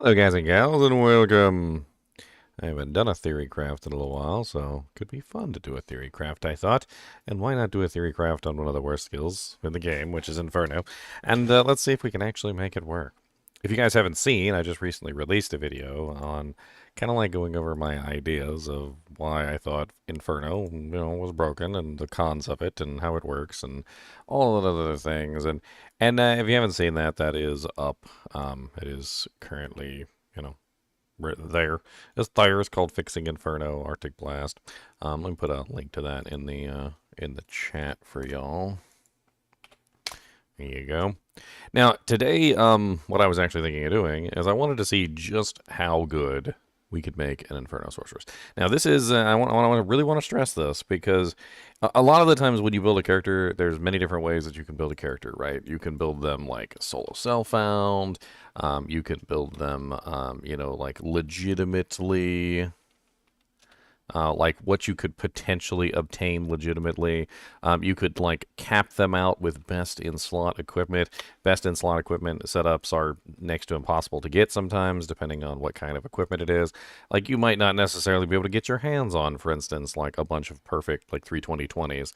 Hello guys and gals and welcome. I haven't done a Theorycraft in a little while, so it could be fun to do a Theorycraft, I thought. And why not do a Theorycraft on one of the worst skills in the game, which is Inferno. And let's see if we can actually make it work. If you guys haven't seen, I just recently released a video on kind of like going over my ideas of why I thought Inferno, was broken and the cons of it and how it works and all of the other things. And if you haven't seen that, that is up. It is currently, you know, right there. It's called Fixing Inferno Arctic Blast. Let me put a link to that in the chat for y'all. There you go. Now, today, what I was actually thinking of doing is I wanted to see just how good we could make an Inferno Sorceress. Now, this is, really want to stress this because a lot of the times when you build a character, there's many different ways that you can build a character, right? You can build them like solo self-found. You can build them, like legitimately like what you could potentially obtain legitimately. You could like cap them out with best in slot equipment. Best in slot equipment setups are next to impossible to get sometimes, depending on what kind of equipment it is. Like you might not necessarily be able to get your hands on, for instance, like a bunch of perfect like 32020s.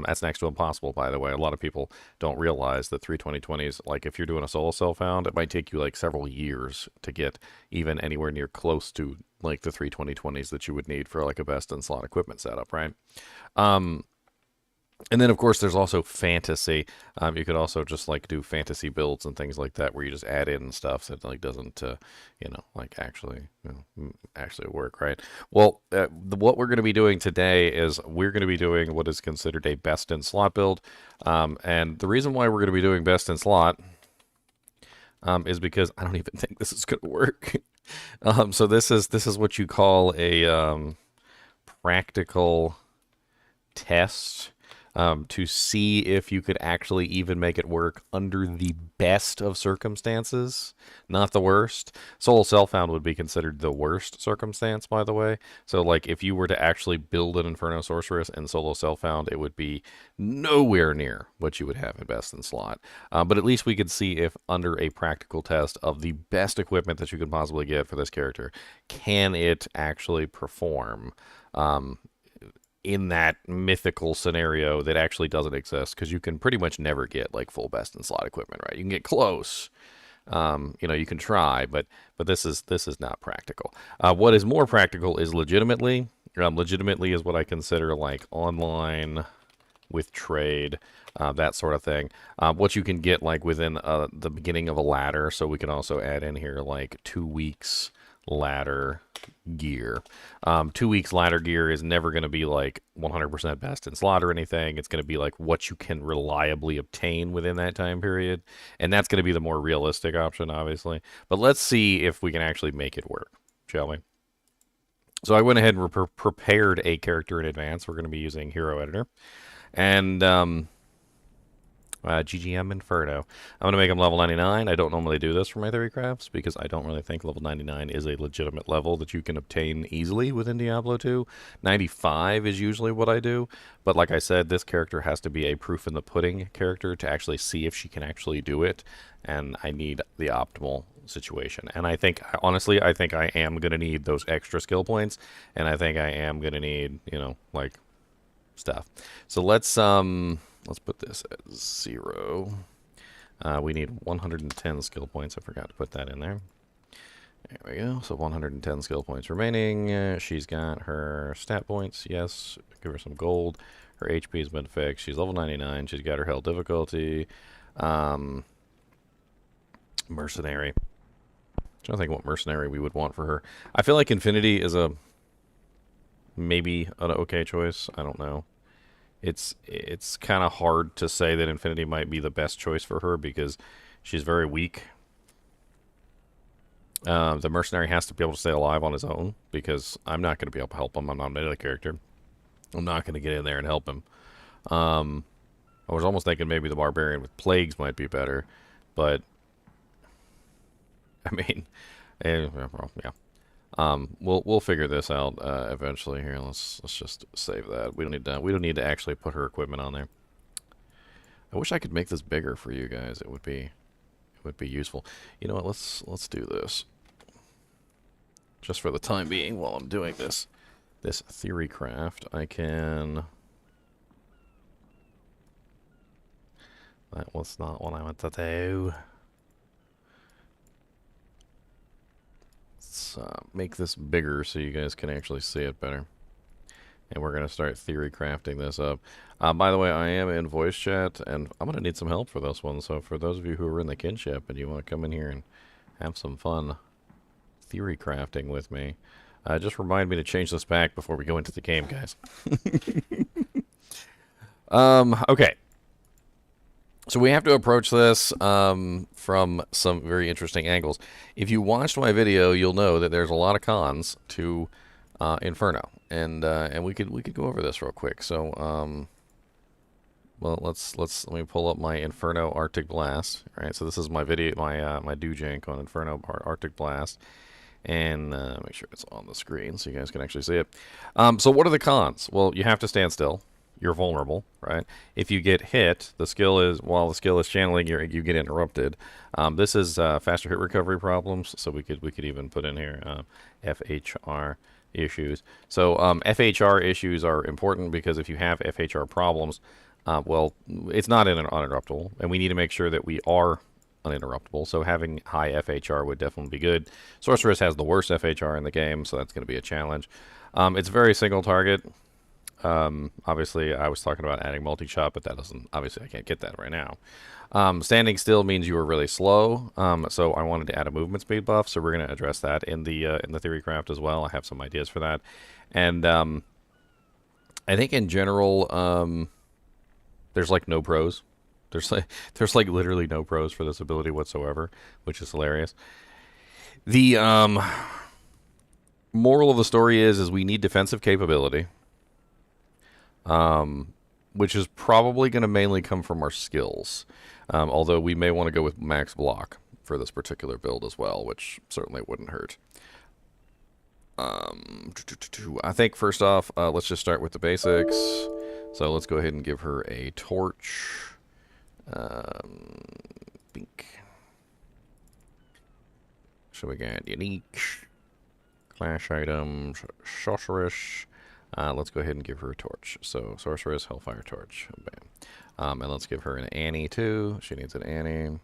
That's next to impossible, by the way. A lot of people don't realize that 32020s, like if you're doing a solo self-found, it might take you like several years to get even anywhere near close to like the 32020s that you would need for like a best in slot equipment setup, right? And then of course there's also fantasy. You could also just like do fantasy builds and things like that where you just add in stuff that like doesn't, like actually work, right? Well, what we're going to be doing today is we're going to be doing what is considered a best in slot build, and the reason why we're going to be doing best in slot is because I don't even think this is going to work. So this is what you call a practical test to see if you could actually even make it work under the best of circumstances, not the worst. Solo self-found would be considered the worst circumstance, by the way. So, like, if you were to actually build an Inferno Sorceress in solo self-found, it would be nowhere near what you would have in best in slot. But at least we could see if, under a practical test of the best equipment that you could possibly get for this character, can it actually perform in that mythical scenario that actually doesn't exist, because you can pretty much never get like full best in slot equipment, right? You can get close. You can try, but this is not practical. What is more practical is legitimately. Legitimately is what I consider like online with trade, that sort of thing. What you can get like within the beginning of a ladder. So we can also add in here like 2 weeks ladder gear. 2 weeks ladder gear is never going to be like 100% best in slot or anything. It's going to be like what you can reliably obtain within that time period, and that's going to be the more realistic option, obviously. But let's see if we can actually make it work, shall we? So I went ahead and prepared a character in advance. We're going to be using Hero Editor, and GGM Inferno. I'm going to make him level 99. I don't normally do this for my theory crafts because I don't really think level 99 is a legitimate level that you can obtain easily within Diablo 2. 95 is usually what I do, but like I said, this character has to be a proof in the pudding character to actually see if she can actually do it, and I need the optimal situation. And I think, honestly, I think I am going to need those extra skill points, and I think I am going to need, like, stuff. So let's put this at 0. We need 110 skill points. I forgot to put that in there. There we go. So 110 skill points remaining. She's got her stat points. Yes. Give her some gold. Her HP has been fixed. She's level 99. She's got her hell difficulty. Mercenary. I'm trying to think what mercenary we would want for her. I feel like Infinity is maybe an okay choice. I don't know. It's kind of hard to say that Infinity might be the best choice for her because she's very weak. The mercenary has to be able to stay alive on his own because I'm not going to be able to help him. I'm not an melee character. I'm not going to get in there and help him. I was almost thinking maybe the barbarian with plagues might be better, but I mean, well, yeah. We'll figure this out eventually. Here, let's just save that. We don't need to actually put her equipment on there. I wish I could make this bigger for you guys. It would be useful. You know what? Let's do this. just for the time being, while I'm doing this Theorycraft, I can... That was not what I meant to do. Let's make this bigger so you guys can actually see it better. And we're going to start theory crafting this up. By the way, I am in voice chat, and I'm going to need some help for this one. So for those of you who are in the kinship and you want to come in here and have some fun theory crafting with me, just remind me to change this back before we go into the game, guys. Okay. So we have to approach this from some very interesting angles. If you watched my video, you'll know that there's a lot of cons to Inferno, and we could go over this real quick. So, well, let me pull up my Inferno Arctic Blast. All right, so this is my video, my dojank on Inferno Arctic Blast, and make sure it's on the screen so you guys can actually see it. So what are the cons? Well, you have to stand still. You're vulnerable, right? If you get hit, while the skill is channeling, you get interrupted. This is faster hit recovery problems, so we could even put in here FHR issues. So FHR issues are important because if you have FHR problems, well, it's not uninterruptible, and we need to make sure that we are uninterruptible. So having high FHR would definitely be good. Sorceress has the worst FHR in the game, so that's going to be a challenge. It's very single target. Obviously, I was talking about adding multi-shot, but that doesn't, obviously I can't get that right now. Standing still means you are really slow, so I wanted to add a movement speed buff, so we're going to address that in the Theorycraft as well. I have some ideas for that. And I think in general, there's like no pros. There's like literally no pros for this ability whatsoever, which is hilarious. The moral of the story is we need defensive capability. Which is probably going to mainly come from our skills. Although we may want to go with max block for this particular build as well, which certainly wouldn't hurt. I think first off, let's just start with the basics. So let's go ahead and give her a torch. Bink. So we got unique, clash item, sorceress. Let's go ahead and give her a torch. So, Sorceress, Hellfire Torch. Bam. And let's give her an Annie, too. She needs an Annie.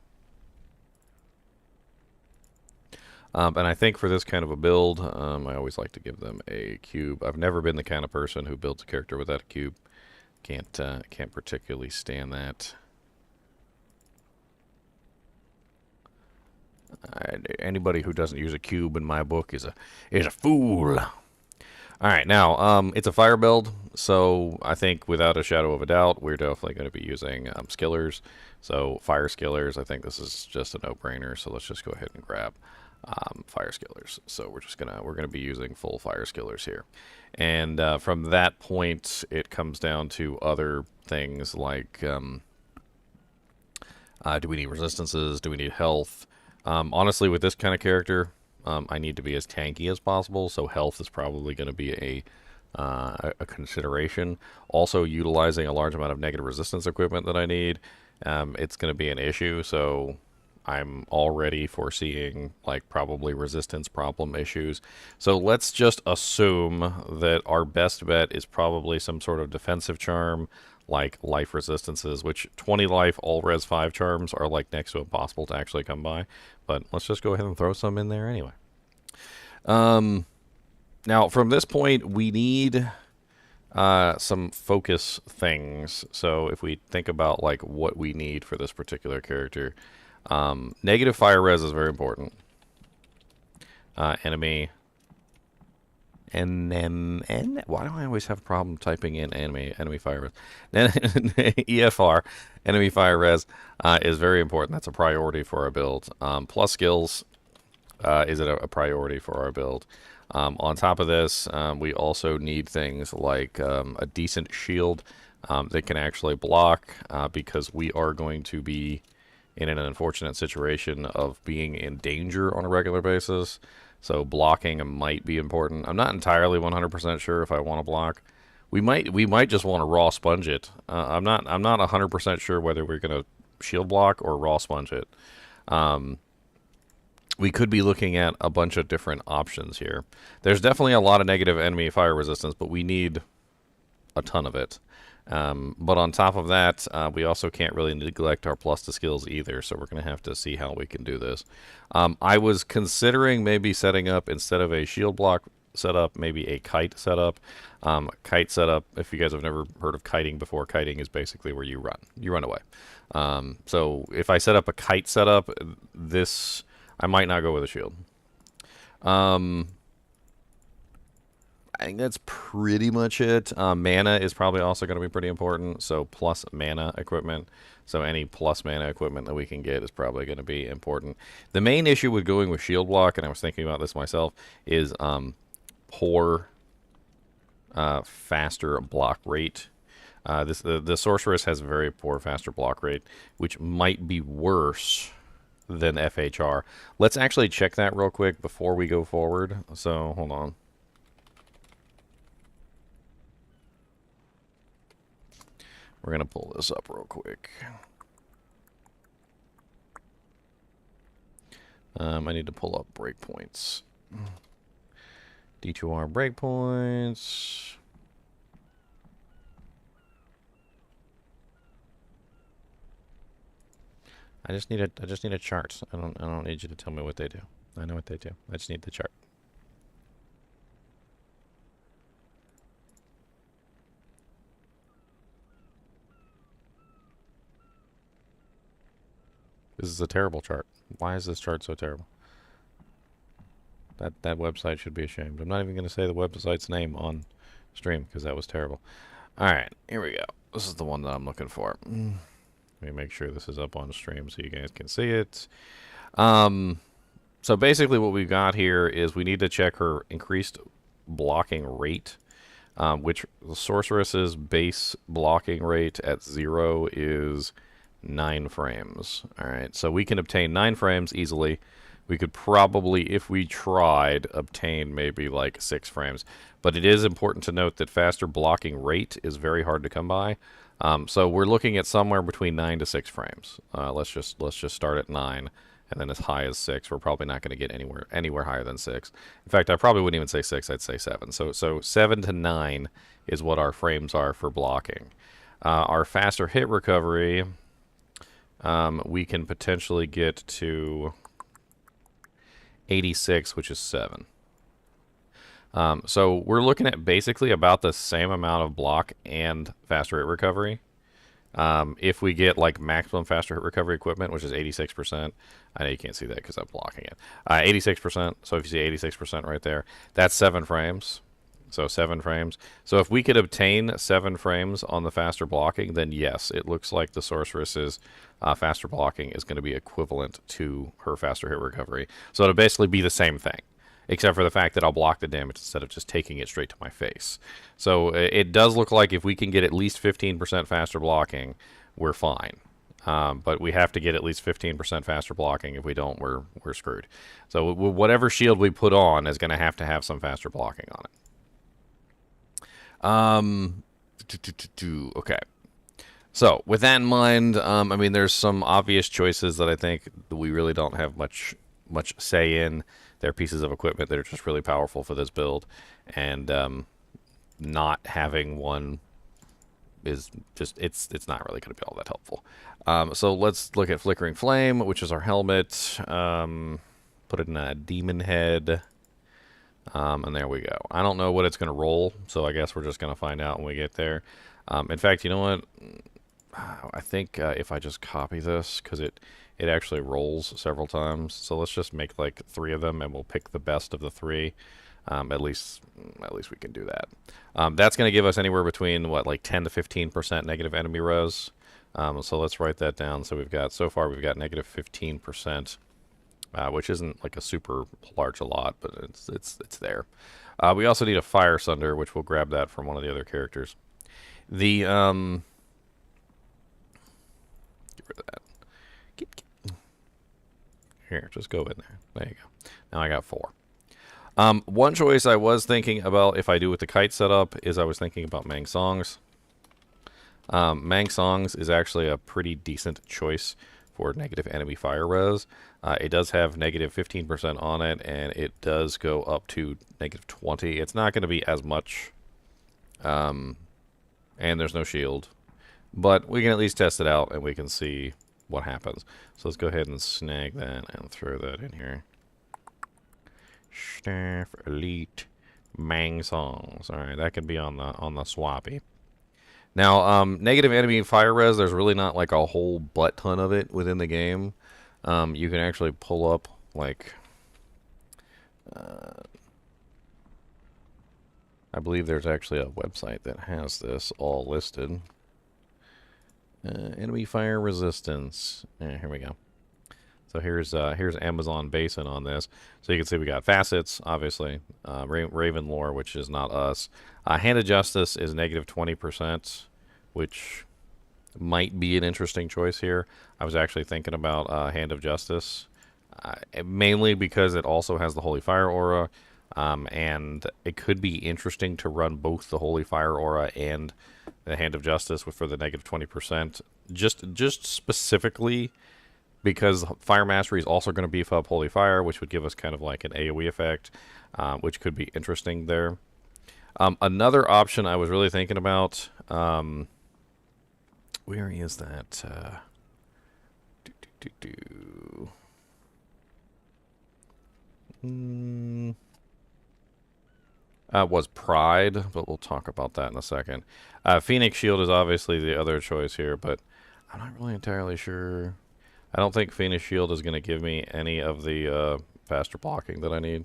And I think for this kind of a build, I always like to give them a cube. I've never been the kind of person who builds a character without a cube. Can't particularly stand that. Anybody who doesn't use a cube in my book is a fool. All right, now, it's a fire build, so I think without a shadow of a doubt, we're definitely going to be using skillers. So fire skillers, I think this is just a no-brainer, so let's just go ahead and grab fire skillers. So we're gonna be using full fire skillers here. And from that point, it comes down to other things like, do we need resistances? Do we need health? Honestly, with this kind of character, I need to be as tanky as possible, so health is probably going to be a consideration. Also, utilizing a large amount of negative resistance equipment that I need, it's going to be an issue, so I'm already foreseeing, like, probably resistance problem issues. So let's just assume that our best bet is probably some sort of defensive charm, like life resistances, which 20 life, all res 5 charms are like next to impossible to actually come by. But let's just go ahead and throw some in there anyway. Now, from this point, we need some focus things. So if we think about like what we need for this particular character, negative fire res is very important. Enemy. Why do I always have a problem typing in enemy fire res? EFR, enemy fire res, is very important. That's a priority for our build. Plus skills is a priority for our build. On top of this, we also need things like a decent shield that can actually block, because we are going to be in an unfortunate situation of being in danger on a regular basis. So blocking might be important. I'm not entirely 100% sure if I want to block. We might just want to raw sponge it. I'm not 100% sure whether we're going to shield block or raw sponge it. we could be looking at a bunch of different options here. There's definitely a lot of negative enemy fire resistance, but we need a ton of it. But on top of that, we also can't really neglect our plus to skills either, so we're going to have to see how we can do this. I was considering maybe setting up, instead of a shield block setup, maybe a kite setup. Kite setup, if you guys have never heard of kiting before, kiting is basically where you run away. So if I set up a kite setup, this, I might not go with a shield. I think that's pretty much it. Mana is probably also going to be pretty important, so plus mana equipment. So any plus mana equipment that we can get is probably going to be important. The main issue with going with shield block, and I was thinking about this myself, is poor faster block rate. The Sorceress has very poor faster block rate, which might be worse than FHR. Let's actually check that real quick before we go forward. So hold on. We're going to pull this up real quick. I need to pull up breakpoints. D2R breakpoints. I just need a chart. I don't need you to tell me what they do. I know what they do. I just need the chart. This is a terrible chart. Why is this chart so terrible? That website should be ashamed. I'm not even going to say the website's name on stream because that was terrible. Alright, here we go. This is the one that I'm looking for. Let me make sure this is up on stream so you guys can see it. So basically what we've got here is we need to check her increased blocking rate, which the Sorceress's base blocking rate at 0 is 9 frames. Alright, so we can obtain 9 frames easily. We could probably, if we tried, obtain maybe like 6 frames. But it is important to note that faster blocking rate is very hard to come by. So we're looking at somewhere between 9 to 6 frames. Let's just start at 9, and then as high as 6. We're probably not going to get anywhere higher than 6. In fact, I probably wouldn't even say 6. I'd say 7. So 7 to 9 is what our frames are for blocking. Our faster hit recovery, we can potentially get to 86, which is 7. So we're looking at basically about the same amount of block and faster hit recovery. If we get like maximum faster hit recovery equipment, which is 86%, I know you can't see that because I'm blocking it. 86%, so if you see 86% right there, that's 7 frames. So 7 frames. So if we could obtain 7 frames on the faster blocking, then yes, it looks like the Sorceress's faster blocking is going to be equivalent to her faster hit recovery. So it'll basically be the same thing, except for the fact that I'll block the damage instead of just taking it straight to my face. So it does look like if we can get at least 15% faster blocking, we're fine. But we have to get at least 15% faster blocking. If we don't, we're screwed. So whatever shield we put on is going to have some faster blocking on it. Okay. So with that in mind, I mean, there's some obvious choices that I think we really don't have much say in. They're pieces of equipment that are just really powerful for this build, and not having one is just it's not really going to be all that helpful. So let's look at Flickering Flame, which is our helmet. Put it in a demon head. And there we go. I don't know what it's going to roll, so I guess we're just going to find out when we get there. In fact, you know what? I think if I just copy this, because it actually rolls several times, so let's just make like 3 of them, and we'll pick the best of the 3. At least we can do that. That's going to give us anywhere between, what, like 10 to 15% negative enemy res. So let's write that down. So so far we've got negative 15%. Which isn't like a super large lot, but it's there. We also need a Fire Sunder, which we'll grab that from one of the other characters. The get rid of that. Here, just go in there. There you go. Now I got 4. One choice I was thinking about if I do with the kite setup is I was thinking about Mang Songs. Mang Songs is actually a pretty decent choice for negative enemy fire res. It does have negative 15% on it, and it does go up to negative 20. It's not going to be as much, and there's no shield. But we can at least test it out, and we can see what happens. So let's go ahead and snag that and throw that in here. Staff Elite Mang Songs. Alright, that could be on the swappy. Now, negative enemy fire res, there's really not like a whole butt ton of it within the game. You can actually pull up, like, I believe there's actually a website that has this all listed. Enemy fire resistance. Here we go. So here's Amazon Basin on this. So you can see we got facets, obviously. Raven lore, which is not us. Hand of Justice is negative 20%, which might be an interesting choice here. I was actually thinking about Hand of Justice, mainly because it also has the Holy Fire aura, and it could be interesting to run both the Holy Fire aura and the Hand of Justice for the negative 20%, just specifically because Fire Mastery is also going to beef up Holy Fire, which would give us kind of like an AoE effect, which could be interesting there. Another option I was really thinking about, where is that? Was Pride, but we'll talk about that in a second. Phoenix Shield is obviously the other choice here, but I'm not really entirely sure. I don't think Phoenix Shield is going to give me any of the faster blocking that I need.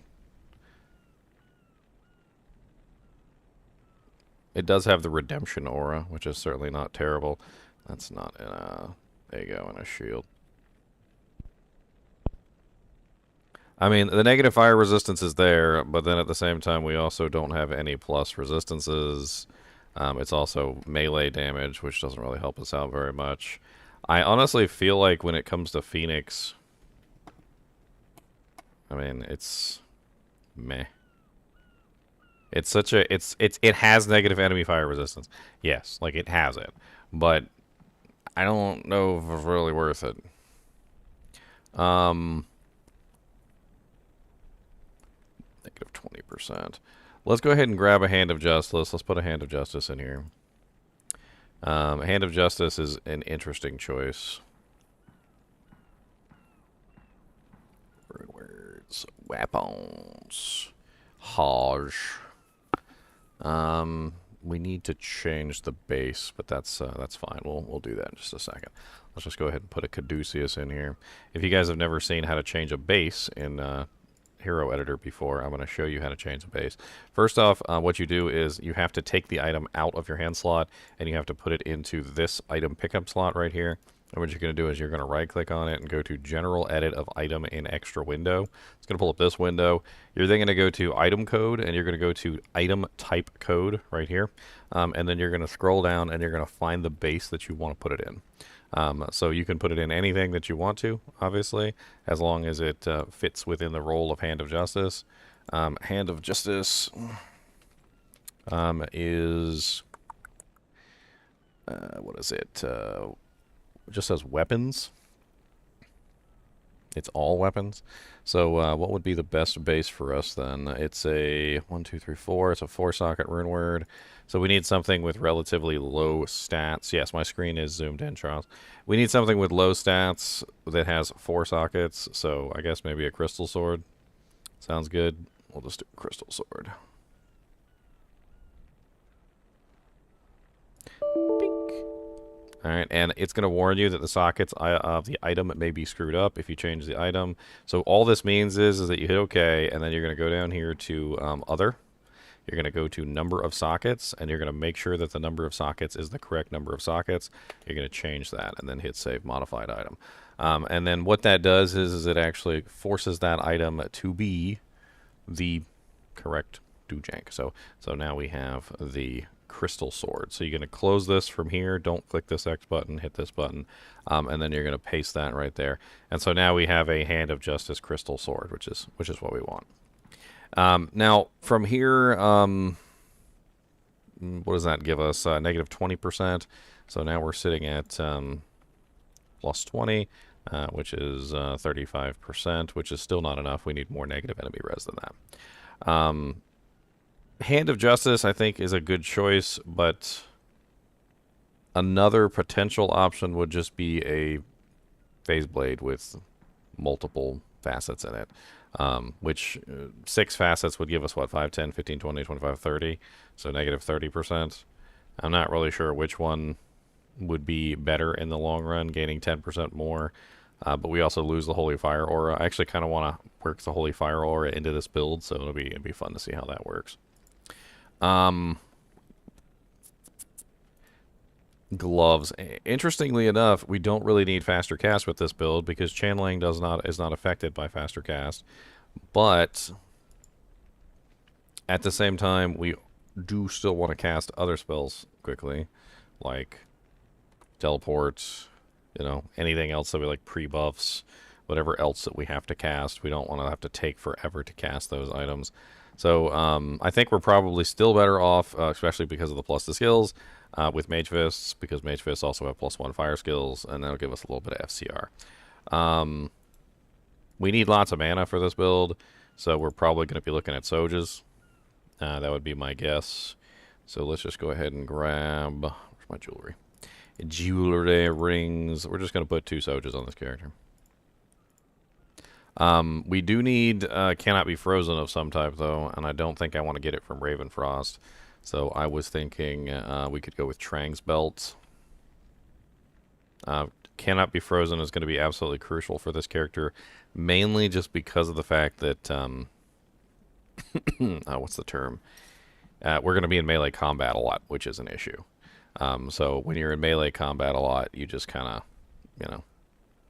It does have the Redemption aura, which is certainly not terrible. That's not in a... There you go, in a shield. I mean, the negative fire resistance is there, but then at the same time, we also don't have any plus resistances. It's also melee damage, which doesn't really help us out very much. I honestly feel like when it comes to Phoenix, I mean, it's meh. It's such a it has negative enemy fire resistance. Yes, like it has it, but I don't know if it's really worth it. Negative 20%. Let's go ahead and grab a Hand of Justice. Let's put a Hand of Justice in here. Hand of Justice is an interesting choice. Words, weapons, Hajj. We need to change the base, but that's fine. We'll do that in just a second. Let's just go ahead and put a Caduceus in here. If you guys have never seen how to change a base in Hero Editor before, I'm going to show you how to change a base. First off, what you do is you have to take the item out of your hand slot, and you have to put it into this item pickup slot right here. And what you're going to do is you're going to right-click on it and go to General Edit of Item in Extra Window. It's going to pull up this window. You're then going to go to Item Code, and you're going to go to Item Type Code right here. And then you're going to scroll down, and you're going to find the base that you want to put it in. So you can put it in anything that you want to, obviously, as long as it fits within the role of Hand of Justice. Hand of Justice is... what is it? It just says weapons. It's all weapons. So what would be the best base for us then? It's a 1, 2, 3, 4. It's a 4-socket rune word. So we need something with relatively low stats. Yes, my screen is zoomed in, Charles. We need something with low stats that has 4 sockets. So I guess maybe a crystal sword. Sounds good. We'll just do a crystal sword. Alright, and it's going to warn you that the sockets of the item may be screwed up if you change the item. So all this means is that you hit OK, and then you're going to go down here to Other. You're going to go to Number of Sockets, and you're going to make sure that the number of sockets is the correct number of sockets. You're going to change that, and then hit Save Modified Item. And then what that does is it actually forces that item to be the correct dojank. So now we have the crystal sword. So you're going to close this from here. Don't click this X button, hit this button, and then you're going to paste that right there. And so now we have a Hand of Justice crystal sword, which is what we want. Now from here, what does that give us? Negative 20%. So now we're sitting at plus 20. which is 35%, which is still not enough. We need more negative enemy res than that. Hand of Justice, I think, is a good choice, but another potential option would just be a phase blade with multiple facets in it, which 6 facets would give us, what, 5, 10, 15, 20, 25, 30, so negative 30%. I'm not really sure which one would be better in the long run, gaining 10% more, but we also lose the Holy Fire Aura. I actually kind of want to work the Holy Fire Aura into this build, so it'll be fun to see how that works. Gloves. Interestingly enough, we don't really need faster cast with this build because channeling is not affected by faster cast, but at the same time, we do still want to cast other spells quickly, like teleport, anything else that we like, pre-buffs, whatever else that we have to cast. We don't want to have to take forever to cast those items. So I think we're probably still better off, especially because of the plus to skills, with Mage Fists, because Mage Fists also have +1 fire skills, and that'll give us a little bit of FCR. We need lots of mana for this build, so we're probably going to be looking at Soges. That would be my guess. So let's just go ahead and grab... Where's my jewelry? Jewelry rings. We're just going to put 2 Soges on this character. We do need Cannot Be Frozen of some type, though, and I don't think I want to get it from Ravenfrost. So I was thinking we could go with Trang's Belt. Cannot Be Frozen is going to be absolutely crucial for this character, mainly just because of the fact that... what's the term? We're going to be in melee combat a lot, which is an issue. So when you're in melee combat a lot, you just kind of,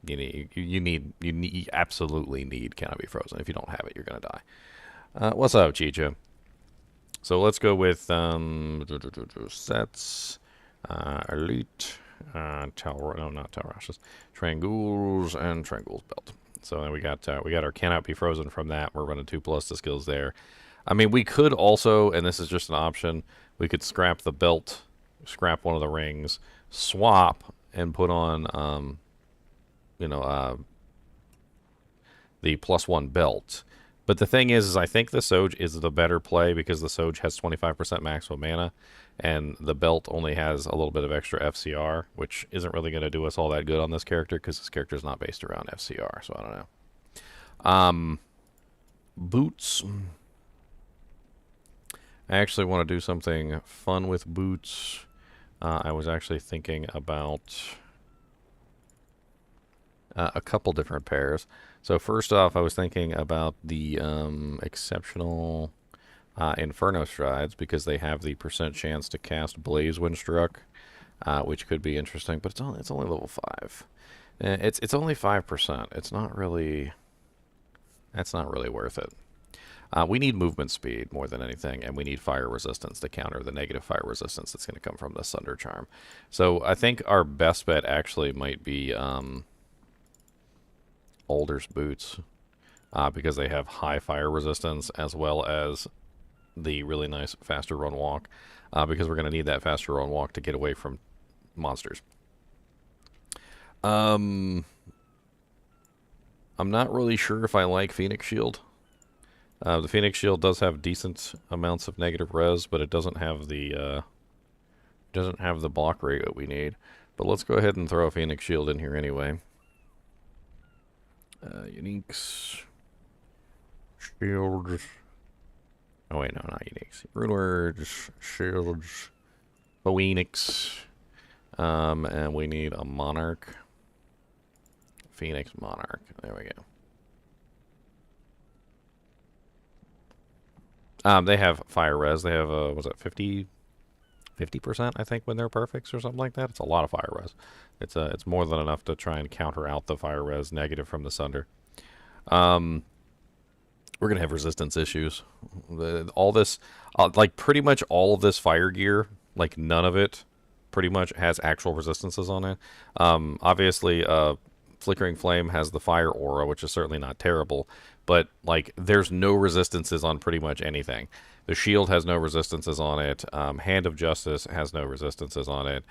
you absolutely need Cannot Be Frozen. If you don't have it, you're going to die. What's up, Chicha? So let's go with sets, elite, not Talrashes, Trangools, and Trangools Belt. So then we got our Cannot Be Frozen from that. We're running 2+ to skills there. I mean, we could also, and this is just an option, we could scrap the belt, scrap one of the rings, swap, and put on, the +1 belt. But the thing is I think the Soge is the better play because the Soge has 25% maximum mana, and the belt only has a little bit of extra FCR, which isn't really going to do us all that good on this character because this character is not based around FCR, so I don't know. Boots. I actually want to do something fun with boots. I was actually thinking about a couple different pairs. So first off, I was thinking about the exceptional Inferno Strides because they have the % chance to cast Blaze when struck, which could be interesting, but it's only level 5. It's only 5%. It's not really... That's not really worth it. We need movement speed more than anything, and we need fire resistance to counter the negative fire resistance that's going to come from the Sunder Charm. So I think our best bet actually might be Alder's Boots, because they have high fire resistance as well as the really nice faster run walk, because we're going to need that faster run walk to get away from monsters. I'm not really sure if I like Phoenix Shield. The Phoenix Shield does have decent amounts of negative res, but it doesn't have the block rate that we need. But let's go ahead and throw a Phoenix Shield in here anyway. Uniques, shields. Oh wait, no, not uniques. Rune words, shields, Phoenix, and we need a Monarch. Phoenix Monarch. There we go. They have fire res. They have was it 50%? I think when they're perfects or something like that. It's a lot of fire res. It's more than enough to try and counter out the fire res negative from the Sunder. We're gonna have resistance issues. All this, like pretty much all of this fire gear, like none of it, pretty much has actual resistances on it. Obviously, Flickering Flame has the fire aura, which is certainly not terrible, but like there's no resistances on pretty much anything. The shield has no resistances on it. Hand of Justice has no resistances on it.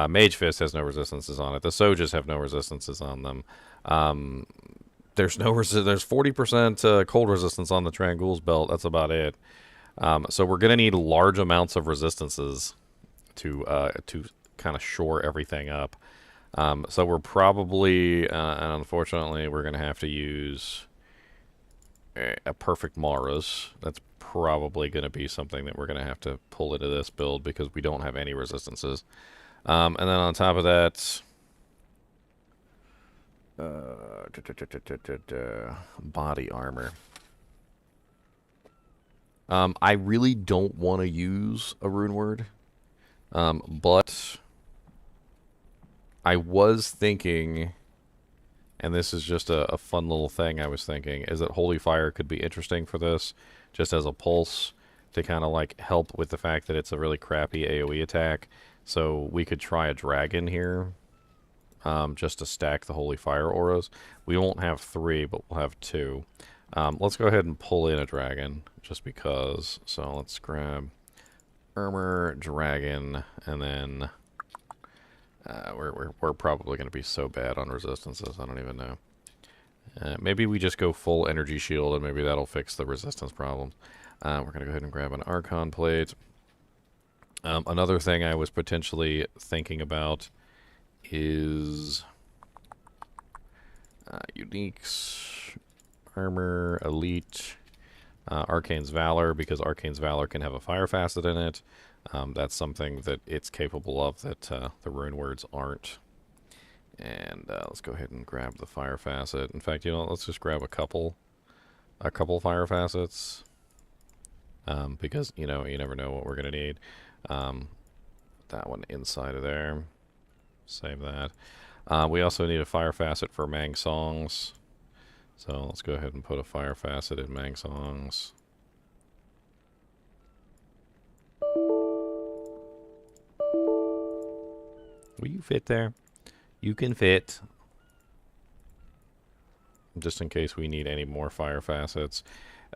Mage Fist has no resistances on it. The Soges have no resistances on them. There's no there's 40% cold resistance on the Trangul's belt. That's about it. So we're gonna need large amounts of resistances to kind of shore everything up. So we're probably, and unfortunately, we're gonna have to use a perfect Mara's. That's probably gonna be something that we're gonna have to pull into this build because we don't have any resistances. And then on top of that, body armor. I really don't want to use a rune word, but I was thinking, and this is just a fun little thing I was thinking, is that Holy Fire could be interesting for this, just as a pulse, to kind of like help with the fact that it's a really crappy AoE attack. So we could try a dragon here, just to stack the Holy Fire auras. We won't have 3, but we'll have 2. Let's go ahead and pull in a dragon, just because. So let's grab armor, dragon, and then we're probably going to be so bad on resistances, I don't even know. Maybe we just go full energy shield, and maybe that'll fix the resistance problems. We're going to go ahead and grab an Archon plate. Another thing I was potentially thinking about is uniques, armor, elite, Arcane's Valor, because Arcane's Valor can have a fire facet in it. That's something that it's capable of that the rune words aren't. And let's go ahead and grab the fire facet. In fact, you know, let's just grab a couple fire facets, because you know you never know what we're gonna need. That one inside of there. Save that. We also need a fire facet for Mang Songs. So let's go ahead and put a fire facet in Mang Songs. Will you fit there? You can fit. Just in case we need any more fire facets.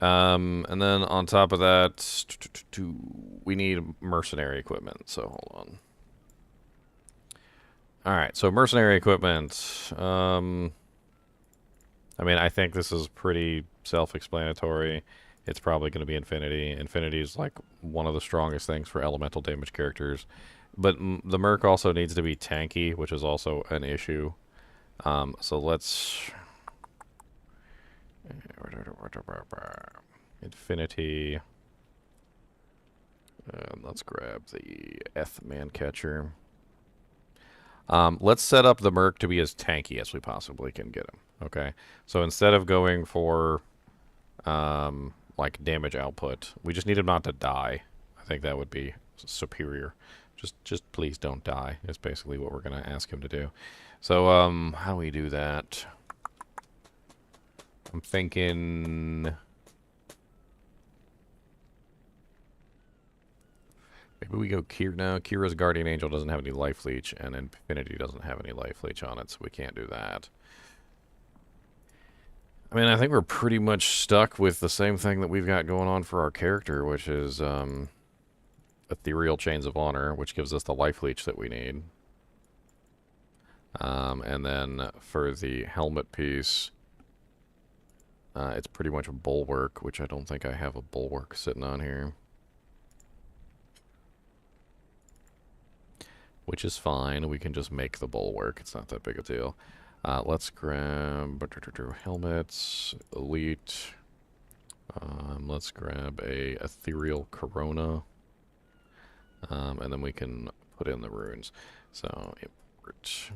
And then on top of that, we need mercenary equipment. So hold on. Alright, so mercenary equipment. I mean, I think this is pretty self-explanatory. It's probably going to be Infinity. Infinity is like one of the strongest things for elemental damage characters. But the Merc also needs to be tanky, which is also an issue. So let's... Infinity. Let's grab the Man Catcher. Let's set up the Merc to be as tanky as we possibly can get him. Okay, so instead of going for like damage output, we just need him not to die. I think that would be superior. Just please don't die. Is basically what we're gonna ask him to do. So how do we do that? I'm thinking maybe we go Kira. No, Kira's Guardian Angel doesn't have any life leech, and Infinity doesn't have any life leech on it, so we can't do that. I mean, I think we're pretty much stuck with the same thing that we've got going on for our character, which is Ethereal Chains of Honor, which gives us the life leech that we need. And then for the helmet piece, it's pretty much a bulwark, which I don't think I have a bulwark sitting on here. Which is fine. We can just make the bulwark. It's not that big a deal. Let's grab helmets, elite. Let's grab a ethereal corona. And then we can put in the runes. So import.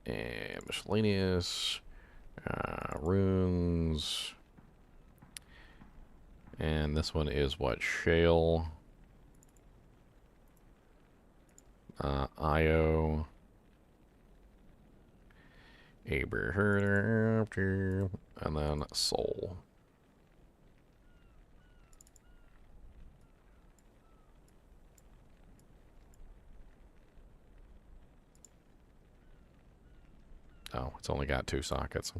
And miscellaneous. Runes. And this one is what? Shale. Io. Abraham. And then Soul. Oh, it's only got 2 sockets.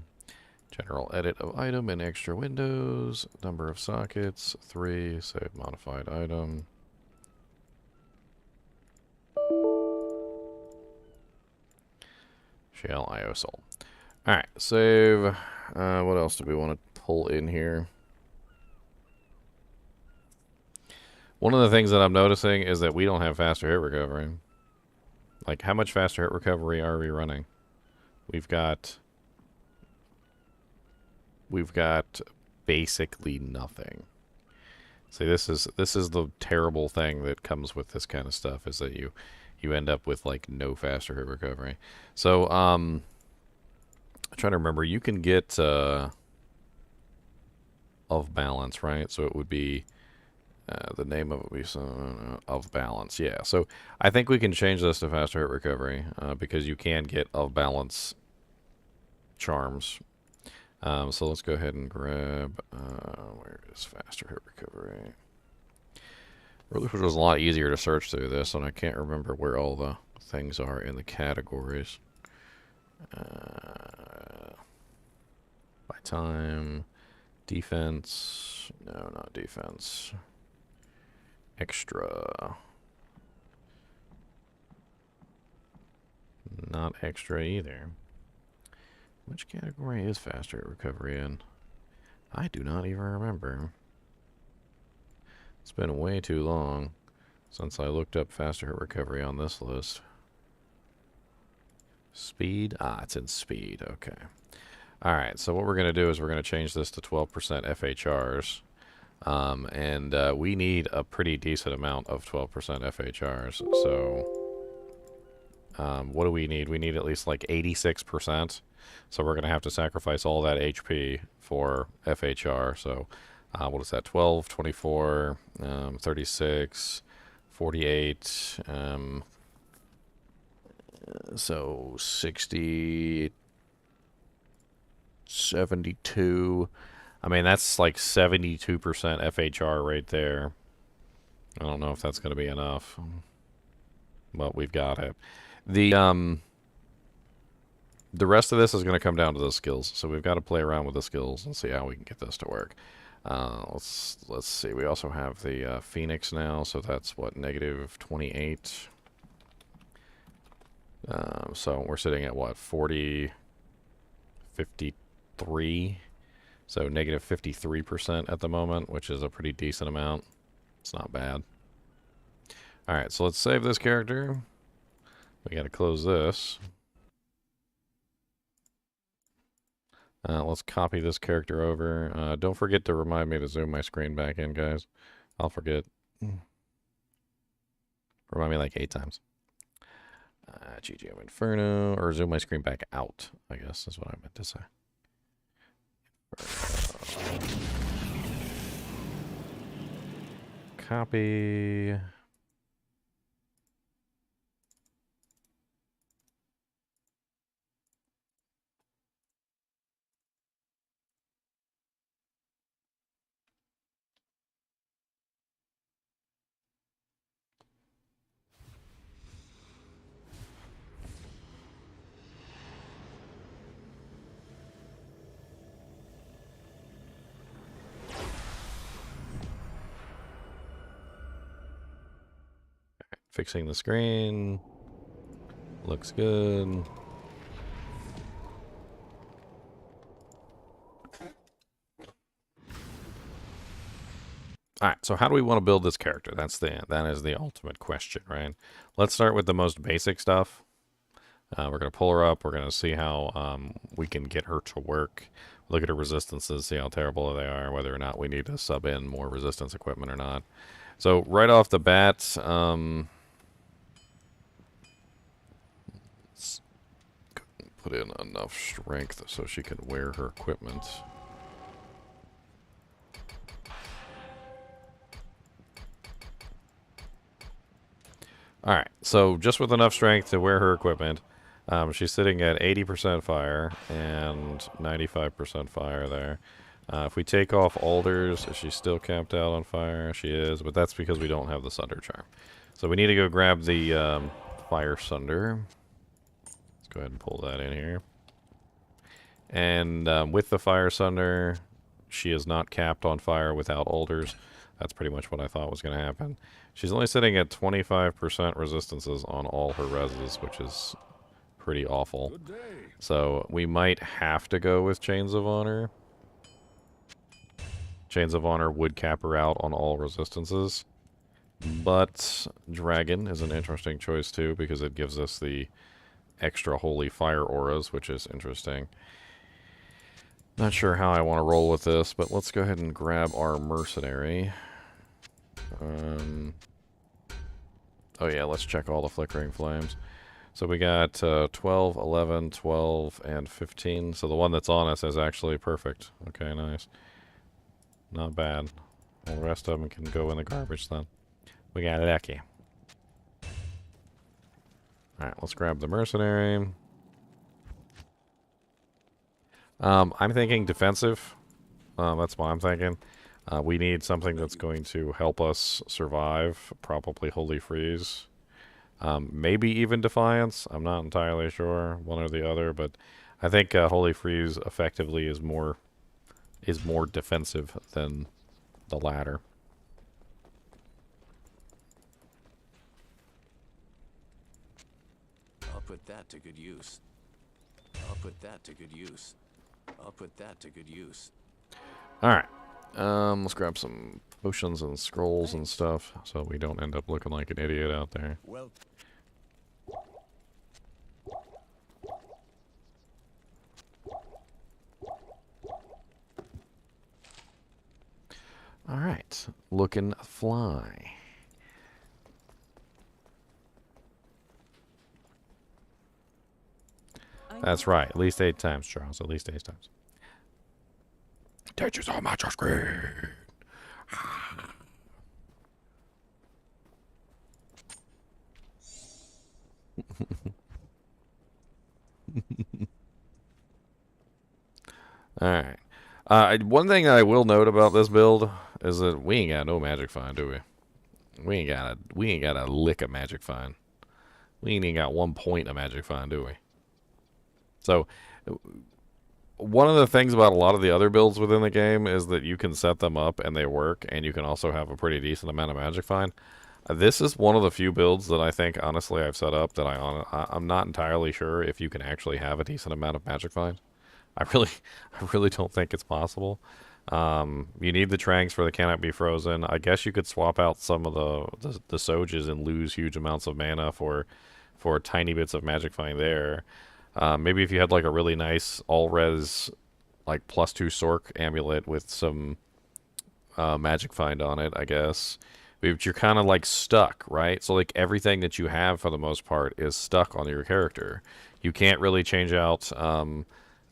General edit of item and extra windows. Number of sockets, 3. Save modified item. Shell IO soul. Alright, save. What else do we want to pull in here? One of the things that I'm noticing is that we don't have faster hit recovery. Like, how much faster hit recovery are we running? We've got basically nothing. See, this is the terrible thing that comes with this kind of stuff, is that you end up with like no faster hit recovery. So I'm trying to remember, you can get of balance, right? So it would be the name of it would be of balance. Yeah. So I think we can change this to faster hit recovery because you can get of balance charms. So let's go ahead and grab, where is faster hit recovery? Really, it was a lot easier to search through this, and I can't remember where all the things are in the categories. By time, defense, no, not defense. Extra. Not extra either. Which category is faster hit recovery in? I do not even remember. It's been way too long since I looked up faster hit recovery on this list. Speed? Ah, it's in speed. Okay. Alright, so what we're going to do is we're going to change this to 12% FHRs. And we need a pretty decent amount of 12% FHRs. So, what do we need? We need at least like 86%. So we're going to have to sacrifice all that HP for FHR. So, what is that? 12, 24, 36, 48, so 60, 72. I mean, that's like 72% FHR right there. I don't know if that's going to be enough, but we've got it. The rest of this is going to come down to the skills, so we've got to play around with the skills and see how we can get this to work. Let's see. We also have the Phoenix now, so that's what, negative 28. So we're sitting at what, 40, 53. So negative 53% at the moment, which is a pretty decent amount. It's not bad. All right, so let's save this character. We got to close this. Let's copy this character over. Don't forget to remind me to zoom my screen back in, guys. I'll forget. Remind me like 8 times. GGO Inferno, or zoom my screen back out, I guess is what I meant to say. Copy. Fixing the screen. Looks good. Alright, so how do we want to build this character? That is the ultimate question, right? Let's start with the most basic stuff. We're going to pull her up. We're going to see how we can get her to work. Look at her resistances, see how terrible they are, whether or not we need to sub in more resistance equipment or not. So right off the bat, let's put in enough strength so she can wear her equipment. Alright, so just with enough strength to wear her equipment, she's sitting at 80% fire and 95% fire there. If we take off Alders, is she still capped out on fire? She is, but that's because we don't have the Sunder Charm. So we need to go grab the Fire Sunder. Let's go ahead and pull that in here. And with the Fire Sunder, she is not capped on fire without Alders. That's pretty much what I thought was going to happen. She's only sitting at 25% resistances on all her reses, which is pretty awful. So we might have to go with Chains of Honor. Chains of Honor would cap her out on all resistances. But Dragon is an interesting choice too, because it gives us the extra holy fire auras, which is interesting. Not sure how I want to roll with this, but let's go ahead and grab our mercenary. Oh yeah, let's check all the flickering flames. So we got 12, 11, 12, and 15. So the one that's on us is actually perfect. Okay, nice. Not bad. All the rest of them can go in the garbage then. We got lucky. Alright, let's grab the mercenary. I'm thinking defensive. That's what I'm thinking. We need something that's going to help us survive. Probably Holy Freeze. Maybe even Defiance. I'm not entirely sure, one or the other, but I think Holy Freeze effectively is more defensive than the latter. I'll put that to good use. I'll put that to good use. I'll put that to good use. Alright. Let's grab some potions and scrolls and stuff so we don't end up looking like an idiot out there. Well. Alright. Looking fly. That's right. At least 8 times, Charles. At least 8 times. Teaches on my screen. Alright. One thing I will note about this build is that we ain't got no magic find, do we? We ain't got a lick of magic find. We ain't even got 1 point of magic find, do we? So, one of the things about a lot of the other builds within the game is that you can set them up and they work, and you can also have a pretty decent amount of magic find. This is one of the few builds that I think, honestly, I've set up that I'm not entirely sure if you can actually have a decent amount of magic find. I really don't think it's possible. You need the tranks for the cannot be frozen. I guess you could swap out some of the Soges and lose huge amounts of mana for tiny bits of magic find there. Maybe if you had like a really nice all-res like +2 Sorc amulet with some magic find on it, I guess. But you're kind of like stuck, right? So like everything that you have for the most part is stuck on your character. You can't really change out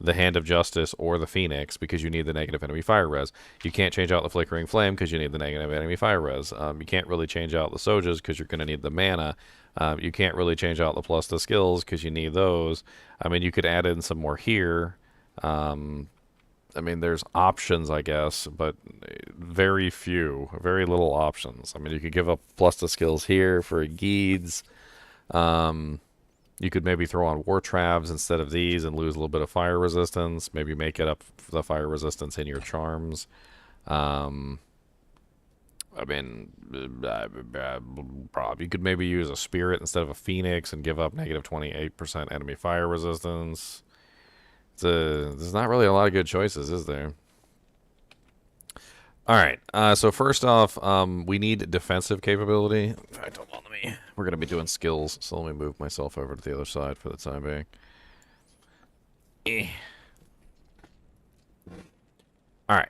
the Hand of Justice or the Phoenix because you need the negative enemy fire res. You can't change out the Flickering Flame because you need the negative enemy fire res. You can't really change out the Sojas because you're going to need the mana. You can't really change out the plus the skills because you need those. I mean, you could add in some more here. I mean, there's options, I guess, but very little options. I mean, you could give up plus the skills here for Geeds. You could maybe throw on War Traps instead of these and lose a little bit of fire resistance. Maybe make it up for the fire resistance in your charms. I mean, probably you could maybe use a Spirit instead of a Phoenix and give up negative 28% enemy fire resistance. There's not really a lot of good choices, is there? Alright, so first off, we need defensive capability. In fact, hold on, we're going to be doing skills, so let me move myself over to the other side for the time being. Alright,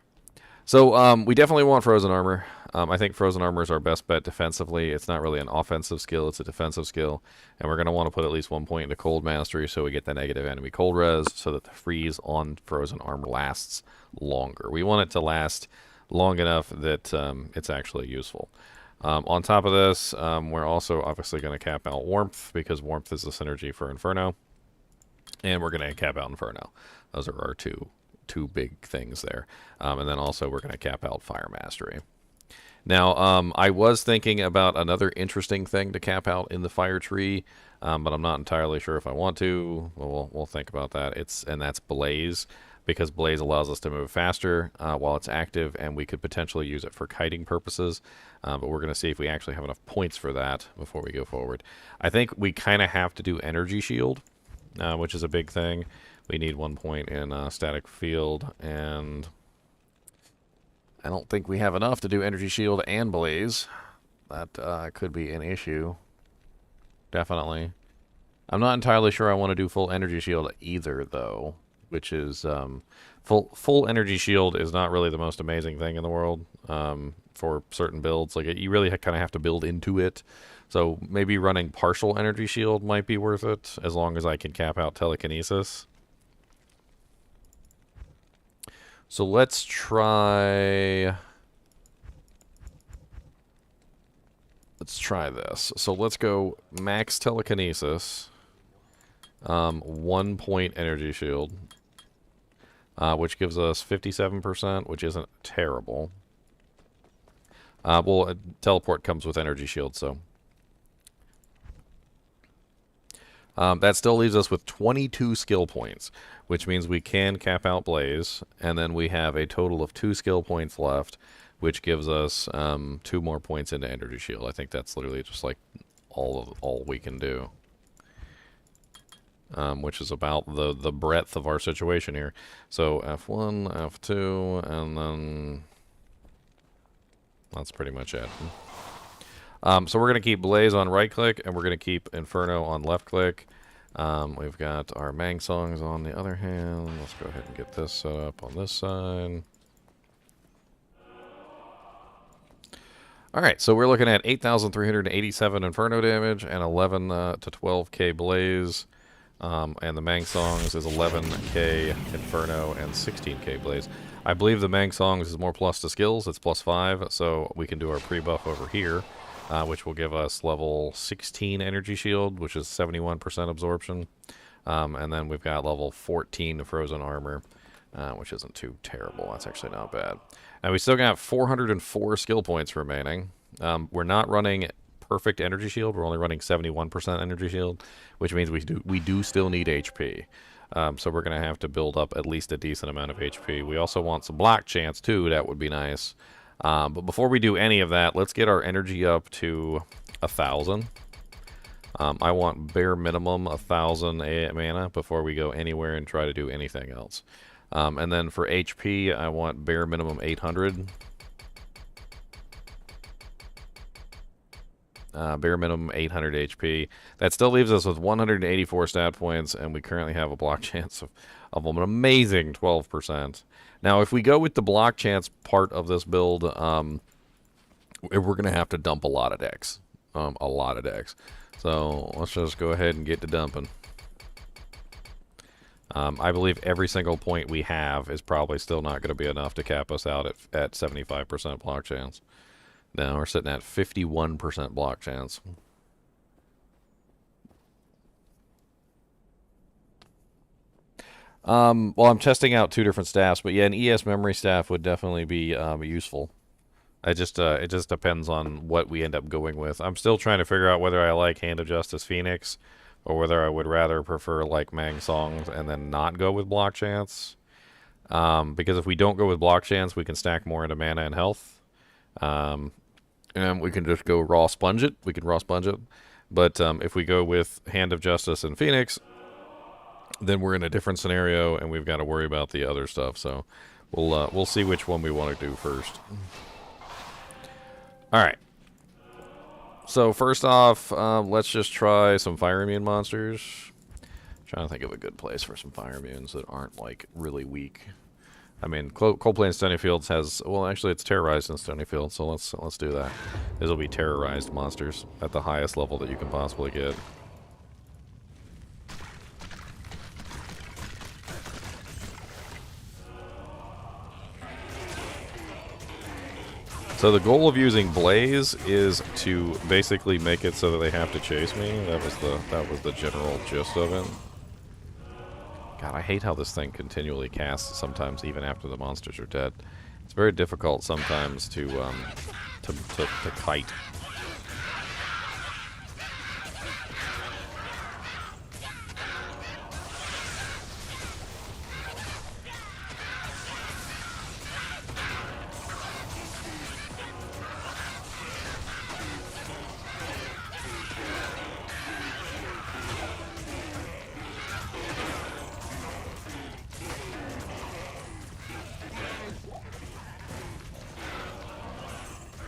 so we definitely want Frozen Armor. I think Frozen Armor is our best bet defensively. It's not really an offensive skill, it's a defensive skill. And we're going to want to put at least 1 point into Cold Mastery so we get the negative enemy cold res so that the freeze on Frozen Armor lasts longer. We want it to last long enough that it's actually useful. On top of this, we're also obviously going to cap out Warmth because Warmth is the synergy for Inferno. And we're going to cap out Inferno. Those are our two big things there. And then also we're going to cap out Fire Mastery. Now, I was thinking about another interesting thing to cap out in the Fire Tree, but I'm not entirely sure if I want to. We'll think about that. And that's Blaze, because Blaze allows us to move faster while it's active, and we could potentially use it for kiting purposes. But we're going to see if we actually have enough points for that before we go forward. I think we kind of have to do Energy Shield which is a big thing. We need 1 point in static field, and I don't think we have enough to do energy shield and blaze. That could be an issue. Definitely. I'm not entirely sure I want to do full energy shield either, though, which is full energy shield is not really the most amazing thing in the world for certain builds. Like you really kind of have to build into it. So maybe running partial energy shield might be worth it as long as I can cap out telekinesis. So let's try. Let's try this. So let's go max telekinesis. 1 point energy shield, which gives us 57%, which isn't terrible. Well, teleport comes with energy shield, so that still leaves us with 22 skill points, which means we can cap out blaze, and then we have a total of 2 skill points left, which gives us 2 more points into energy shield. I think that's literally just like all we can do. Which is about the breadth of our situation here. So F1, F2, and then that's pretty much it. So we're going to keep Blaze on right click, and we're going to keep Inferno on left click. We've got our Mang Songs on the other hand. Let's go ahead and get this set up on this side. Alright, so we're looking at 8,387 Inferno damage and 11 to 12k Blaze. And the Mang Songs is 11k Inferno and 16k Blaze. I believe the Mang Songs is more plus to skills. It's plus 5, so we can do our pre-buff over here, which will give us level 16 energy shield, which is 71% absorption. And then we've got level 14 frozen armor, which isn't too terrible. That's actually not bad. And we still got 404 skill points remaining. We're not running perfect energy shield. We're only running 71% energy shield, which means we do still need HP. So we're going to have to build up at least a decent amount of HP. We also want some block chance too. That would be nice. But before we do any of that, let's get our energy up to 1,000. I want bare minimum 1,000 mana before we go anywhere and try to do anything else. And then for HP, I want bare minimum 800. Bare minimum 800 HP. That still leaves us with 184 stat points, and we currently have a block chance of an amazing 12%. Now, if we go with the block chance part of this build, we're going to have to dump a lot of decks. A lot of decks. So let's just go ahead and get to dumping. I believe every single point we have is probably still not going to be enough to cap us out at 75% block chance. Now we're sitting at 51% block chance. Well, I'm testing out 2 different staffs, but yeah, an ES memory staff would definitely be useful. It just depends on what we end up going with. I'm still trying to figure out whether I like Hand of Justice Phoenix, or whether I would rather prefer like Mang Songs and then not go with block chance. Because if we don't go with block chance, we can stack more into mana and health. And we can just go raw sponge it. We can raw sponge it. But if we go with Hand of Justice and Phoenix, then we're in a different scenario, and we've got to worry about the other stuff. So we'll see which one we want to do first. All right. So first off, let's just try some fire immune monsters. Trying to think of a good place for some fire immunes that aren't like really weak. I mean, Coldplay and Stony Fields has, well, actually it's terrorized in Stony Fields, so let's do that. These will be terrorized monsters at the highest level that you can possibly get. So the goal of using Blaze is to basically make it so that they have to chase me. That was the general gist of it. God, I hate how this thing continually casts sometimes, even after the monsters are dead. It's very difficult sometimes to kite.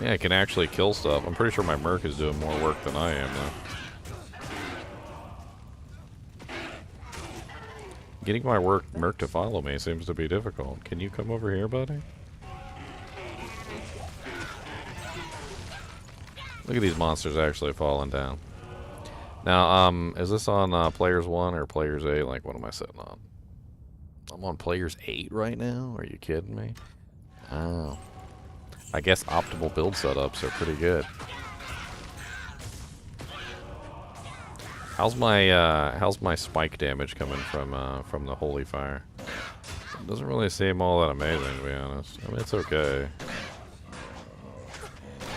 Yeah, it can actually kill stuff. I'm pretty sure my Merc is doing more work than I am, though. Getting my Merc to follow me seems to be difficult. Can you come over here, buddy? Look at these monsters actually falling down. Now, is this on Players 1 or Players 8? Like, what am I sitting on? I'm on Players 8 right now? Are you kidding me? Oh. I guess optimal build setups are pretty good. How's my spike damage coming from the holy fire? It doesn't really seem all that amazing, to be honest. I mean, it's okay.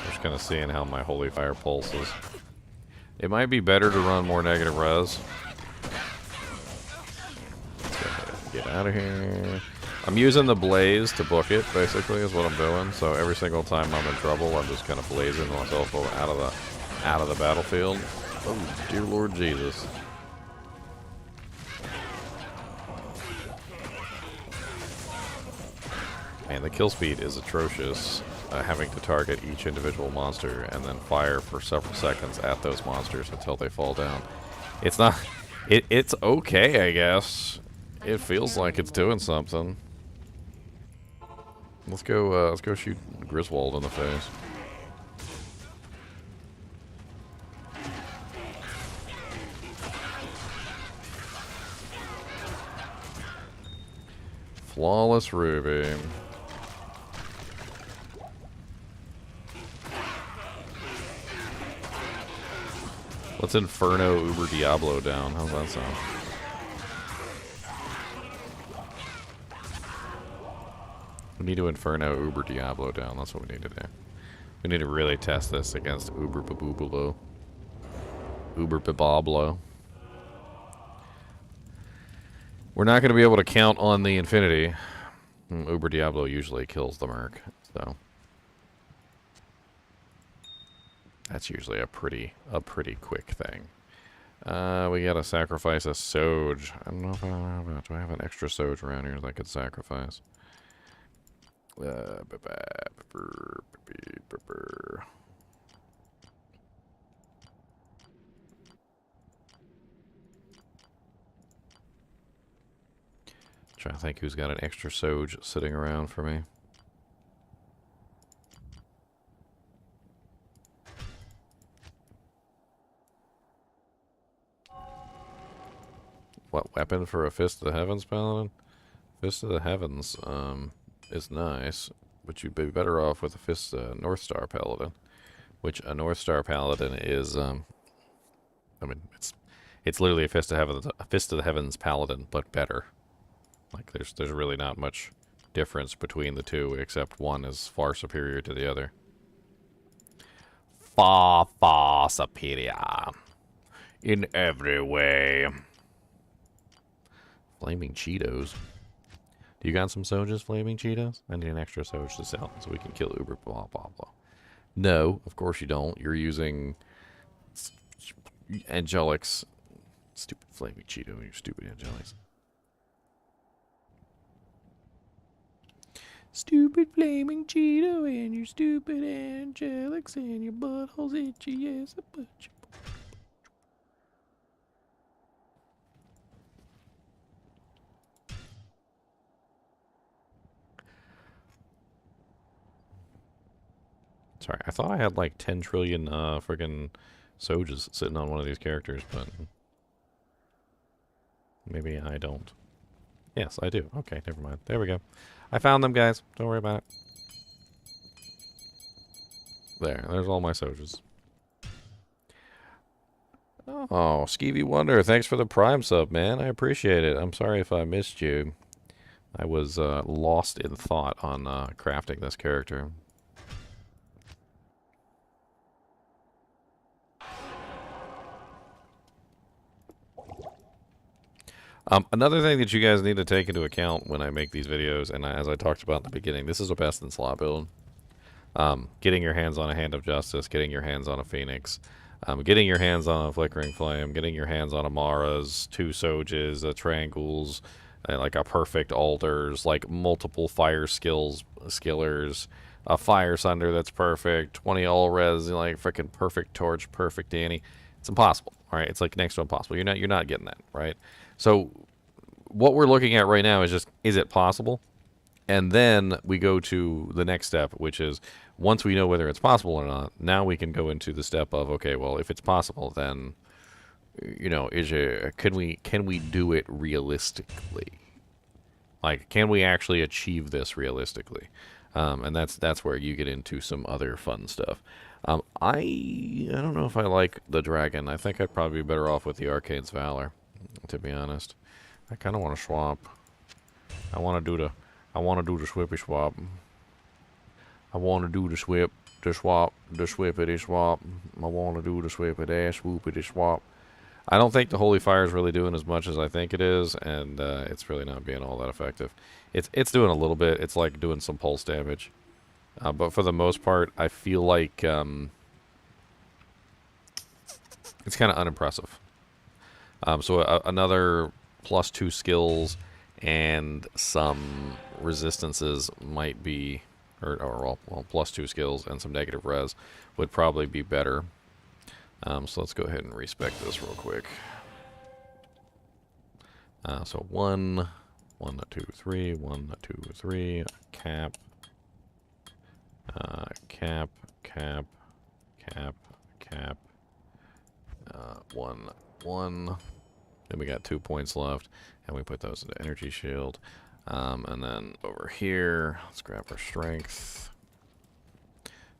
Just kind of seeing how my holy fire pulses. It might be better to run more negative res. Let's go ahead and get out of here. I'm using the blaze to book it, basically, is what I'm doing. So every single time I'm in trouble, I'm just kind of blazing myself out of the battlefield. Oh, dear Lord Jesus. Man, the kill speed is atrocious. Having to target each individual monster and then fire for several seconds at those monsters until they fall down. It's not... It's okay, I guess. It feels like it's doing something. Let's go shoot Griswold in the face. Flawless Ruby. Let's Inferno Uber Diablo down. How's that sound? We need to Inferno Uber Diablo down. That's what we need to do. We need to really test this against Uber Babublo. Uber Babablo. We're not going to be able to count on the Infinity. Uber Diablo usually kills the Merc, so that's usually a pretty quick thing. We gotta sacrifice a Soge. I don't know if do I have an extra Soge around here that I could sacrifice? Trying to think who's got an extra Soge sitting around for me. What weapon for a Fist of the Heavens Paladin? Fist of the Heavens is nice, but you'd be better off with a Fist North Star Paladin, which a North Star Paladin is. I mean, it's literally a Fist of the Heavens Paladin, but better. Like there's really not much difference between the two, except one is far superior to the other. Far superior in every way. Flaming Cheetos. Do you got some Sojas, Flaming Cheetos? I need an extra Soj to sell so we can kill Uber blah blah blah. No, of course you don't. You're using Angelics. Stupid Flaming Cheeto, you stupid Angelics. Stupid Flaming Cheeto and your stupid Angelics and your butthole's itchy as a butcher. Sorry, I thought I had like 10 trillion friggin' Sojas sitting on one of these characters, but maybe I don't. Yes, I do. Okay, never mind. There we go. I found them, guys. Don't worry about it. There's all my Sojas. Oh, Skeevy Wonder, thanks for the Prime sub, man. I appreciate it. I'm sorry if I missed you. I was lost in thought on crafting this character. Another thing that you guys need to take into account when I make these videos, and as I talked about in the beginning, this is a best in slot build. Getting your hands on a Hand of Justice, getting your hands on a Phoenix, getting your hands on a Flickering Flame, getting your hands on Amaras, 2 Soges, Triangles, like a perfect Altars, like multiple fire skillers, a fire sunder that's perfect, 20 all res, like freaking perfect torch, perfect Danny. It's impossible. All right, it's like next to impossible. You're not getting that, right? So what we're looking at right now is just, is it possible? And then we go to the next step, which is once we know whether it's possible or not, now we can go into the step of, okay, well, if it's possible, then, you know, can we do it realistically? Like, can we actually achieve this realistically? And that's where you get into some other fun stuff. I don't know if I like the dragon. I think I'd probably be better off with the Arcane's Valor, to be honest. I kind of want to swap. I want to do the swippy swap. I want to do the swip, the swap, the swippity swap. I want to do the swippity swoopity swap. I don't think the Holy Fire is really doing as much as I think it is, and it's really not being all that effective. It's doing a little bit. It's like doing some pulse damage. But for the most part, I feel like it's kind of unimpressive. So another +2 skills and some resistances might be, well, +2 skills and some negative res would probably be better. So let's go ahead and respec this real quick. So 1, 1, 2, 3, 1, 2, 3, cap, cap, cap, cap, cap, 1, 1. Then we got 2 points left, and we put those into energy shield. And then over here, let's grab our strength.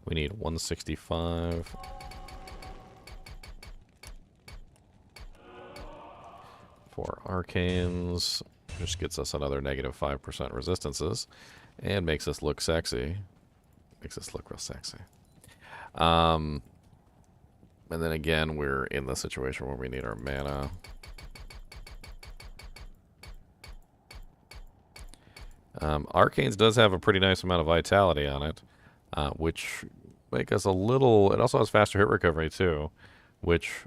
We need 165. For arcanes, just gets us another -5% resistances, and makes us look sexy. Makes us look real sexy. And then again, we're in the situation where we need our mana. Arcanes does have a pretty nice amount of vitality on it, which make us a little... It also has faster hit recovery too, which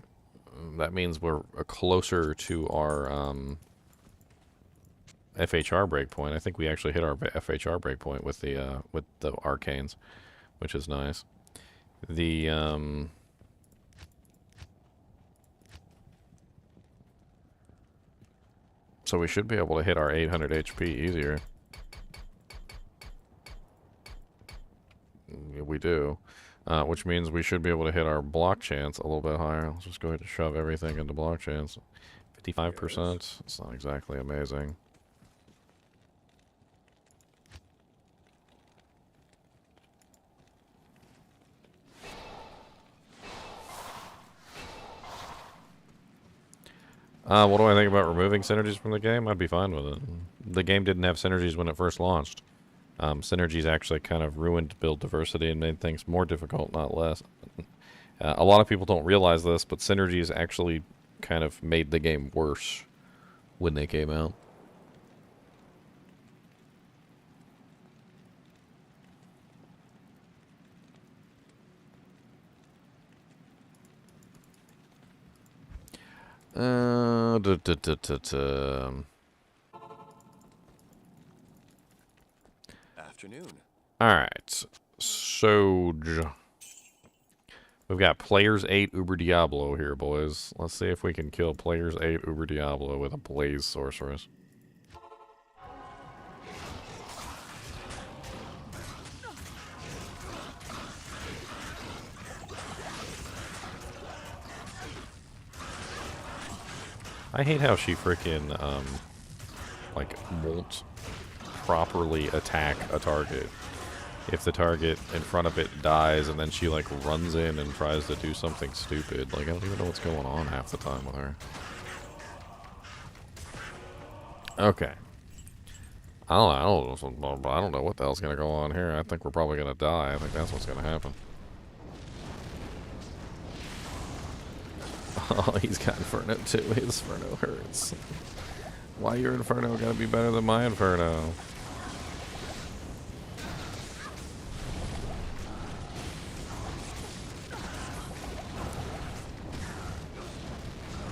that means we're closer to our FHR breakpoint. I think we actually hit our FHR breakpoint with the arcanes, which is nice. The so we should be able to hit our 800 HP easier. We do, which means we should be able to hit our block chance a little bit higher. Let's just go ahead and shove everything into block chance. 55%. It's not exactly amazing. What do I think about removing synergies from the game? I'd be fine with it. The game didn't have synergies when it first launched. Synergies actually kind of ruined build diversity and made things more difficult, not less. A lot of people don't realize this, but synergies actually kind of made the game worse when they came out. Afternoon. Alright, so we've got Players 8 Uber Diablo here, boys. Let's see if we can kill Players 8 Uber Diablo with a Blaze Sorceress. I hate how she freaking, like, won't properly attack a target if the target in front of it dies, and then she, like, runs in and tries to do something stupid. Like, I don't even know what's going on half the time with her. Okay. I don't know what the hell's gonna go on here. I think we're probably gonna die. I think that's what's gonna happen. Oh, he's got Inferno too. His Inferno hurts. Why your Inferno gotta be better than my Inferno?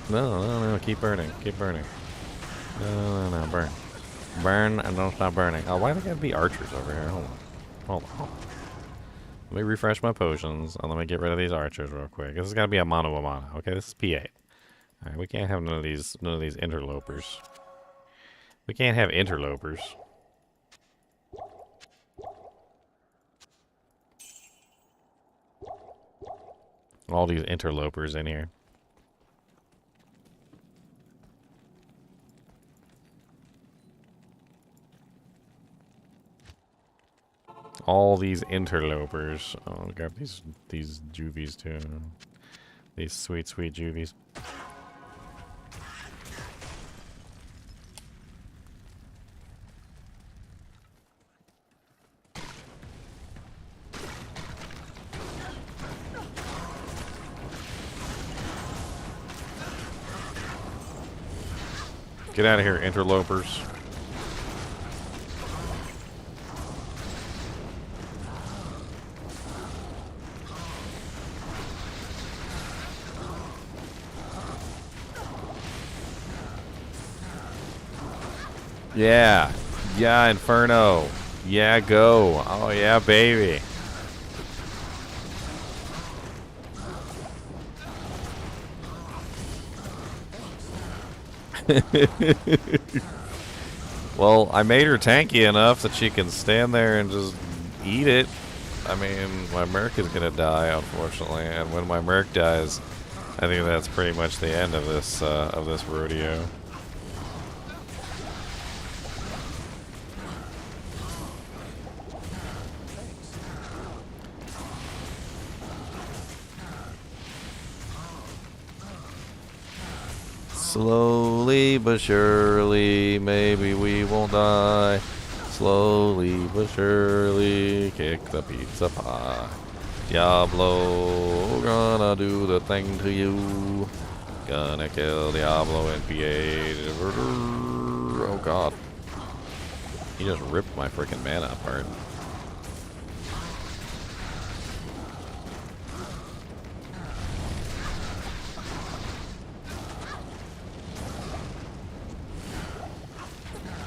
No, keep burning, keep burning. No, burn. Burn and don't stop burning. Oh, why do they gotta be archers over here? Hold on. Let me refresh my potions, and let me get rid of these archers real quick. This is gotta be a mono a mono. Okay, this is P8. All right, we can't have none of these interlopers. We can't have interlopers. All these interlopers in here. All these interlopers. Oh, I'll grab these juvies too. These sweet, sweet juvies. Get out of here, interlopers. Yeah. Yeah, Inferno. Yeah, go. Oh, yeah, baby. Well, I made her tanky enough that she can stand there and just eat it. I mean, my merc is gonna die, unfortunately, and when my merc dies, I think that's pretty much the end of this rodeo. Slowly but surely, maybe we won't die. Slowly but surely, kick the pizza pie. Diablo, gonna do the thing to you. Gonna kill Diablo in P8. Oh god. He just ripped my freaking mana apart.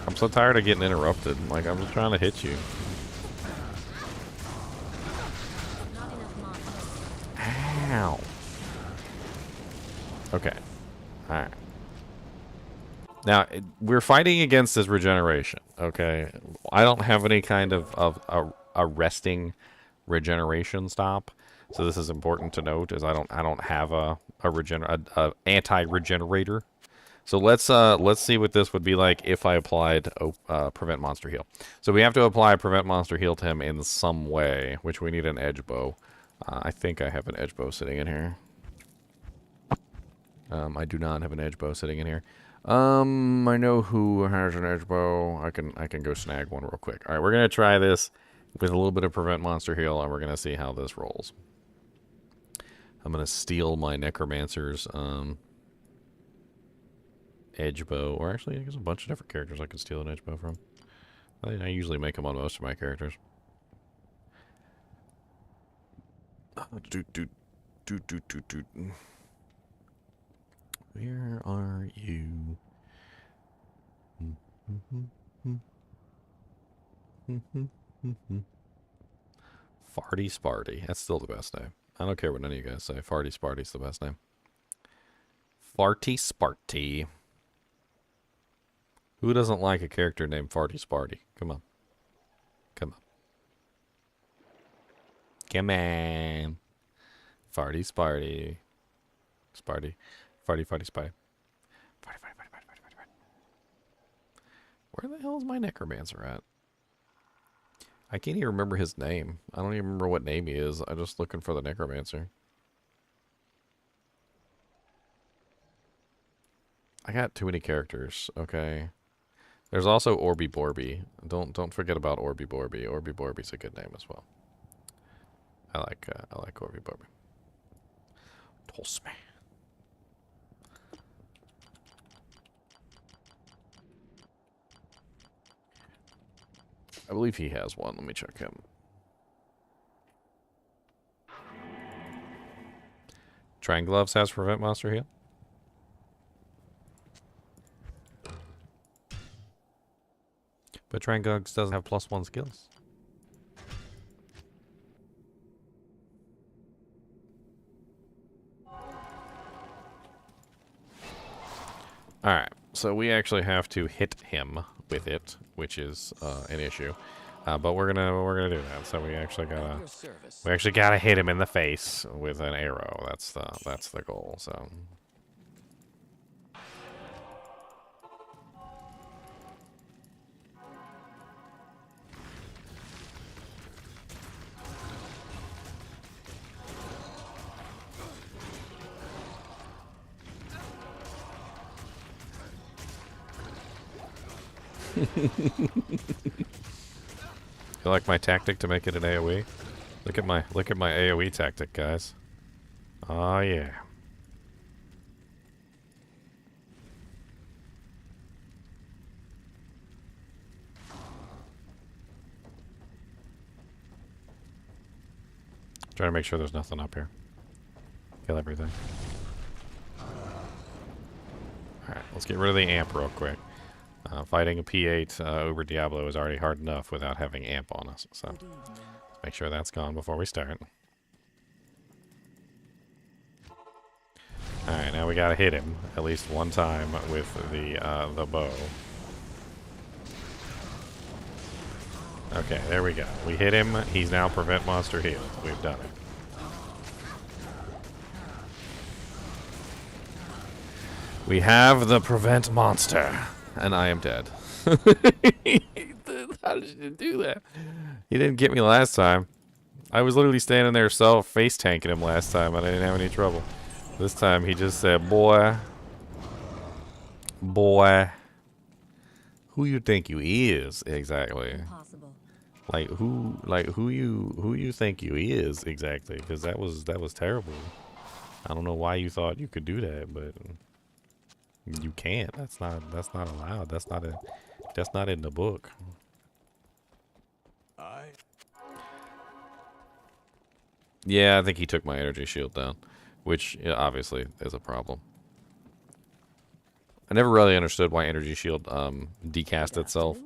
I'm so tired of getting interrupted. Like, I'm just trying to hit you. Ow. Okay. Alright. Now, we're fighting against this regeneration, okay? I don't have any kind of a resting regeneration stop. So this is important to note, is I don't have a anti-regenerator. So let's see what this would be like if I applied prevent monster heal. So we have to apply prevent monster heal to him in some way, which we need an edge bow. I think I have an edge bow sitting in here. I do not have an edge bow sitting in here. I know who has an edge bow. I can go snag one real quick. All right, we're gonna try this with a little bit of prevent monster heal, and we're gonna see how this rolls. I'm gonna steal my necromancer's edge bow, or actually, there's a bunch of different characters I can steal an edge bow from. I usually make them on most of my characters. Where are you? Farty Sparty. That's still the best name. I don't care what any of you guys say. Farty Sparty's the best name. Farty Sparty. Who doesn't like a character named Farty Sparty? Come on. Come on. Come on. Farty Sparty. Sparty. Farty Farty Sparty. Farty Farty Farty Farty Farty Farty. Where the hell is my necromancer at? I can't even remember his name. I don't even remember what name he is. I'm just looking for the necromancer. I got too many characters, okay. There's also Orby Borby. Don't forget about Orby Borby. Orby Borby's a good name as well. I like Orby Borby. Toss me. I believe he has one. Let me check him. Gloves has prevent monster heal. But Gloves doesn't have +1 skills. Alright, so we actually have to hit him with it, which is an issue. But we're gonna do that. So we actually gotta hit him in the face with an arrow. That's the goal. So. You like my tactic to make it an AoE? Look at my AoE tactic, guys. Oh yeah. Trying to make sure there's nothing up here. Kill everything. Alright, let's get rid of the amp real quick. Fighting a P8 over Diablo is already hard enough without having amp on us, so let's make sure that's gone before we start. Alright, now we gotta hit him at least one time with the bow. Okay, there we go. We hit him. He's now prevent monster healed. We've done it. We have the prevent monster. And I am dead. How did you do that? He didn't get me last time. I was literally standing there face tanking him last time and I didn't have any trouble. This time he just said, boy, who you think you is exactly? Impossible. Who you think you is exactly? Because that was terrible. I don't know why you thought you could do that, but you can't. That's not allowed. That's not in the book. Yeah, I think he took my energy shield down, which obviously is a problem. I never really understood why energy shield decast itself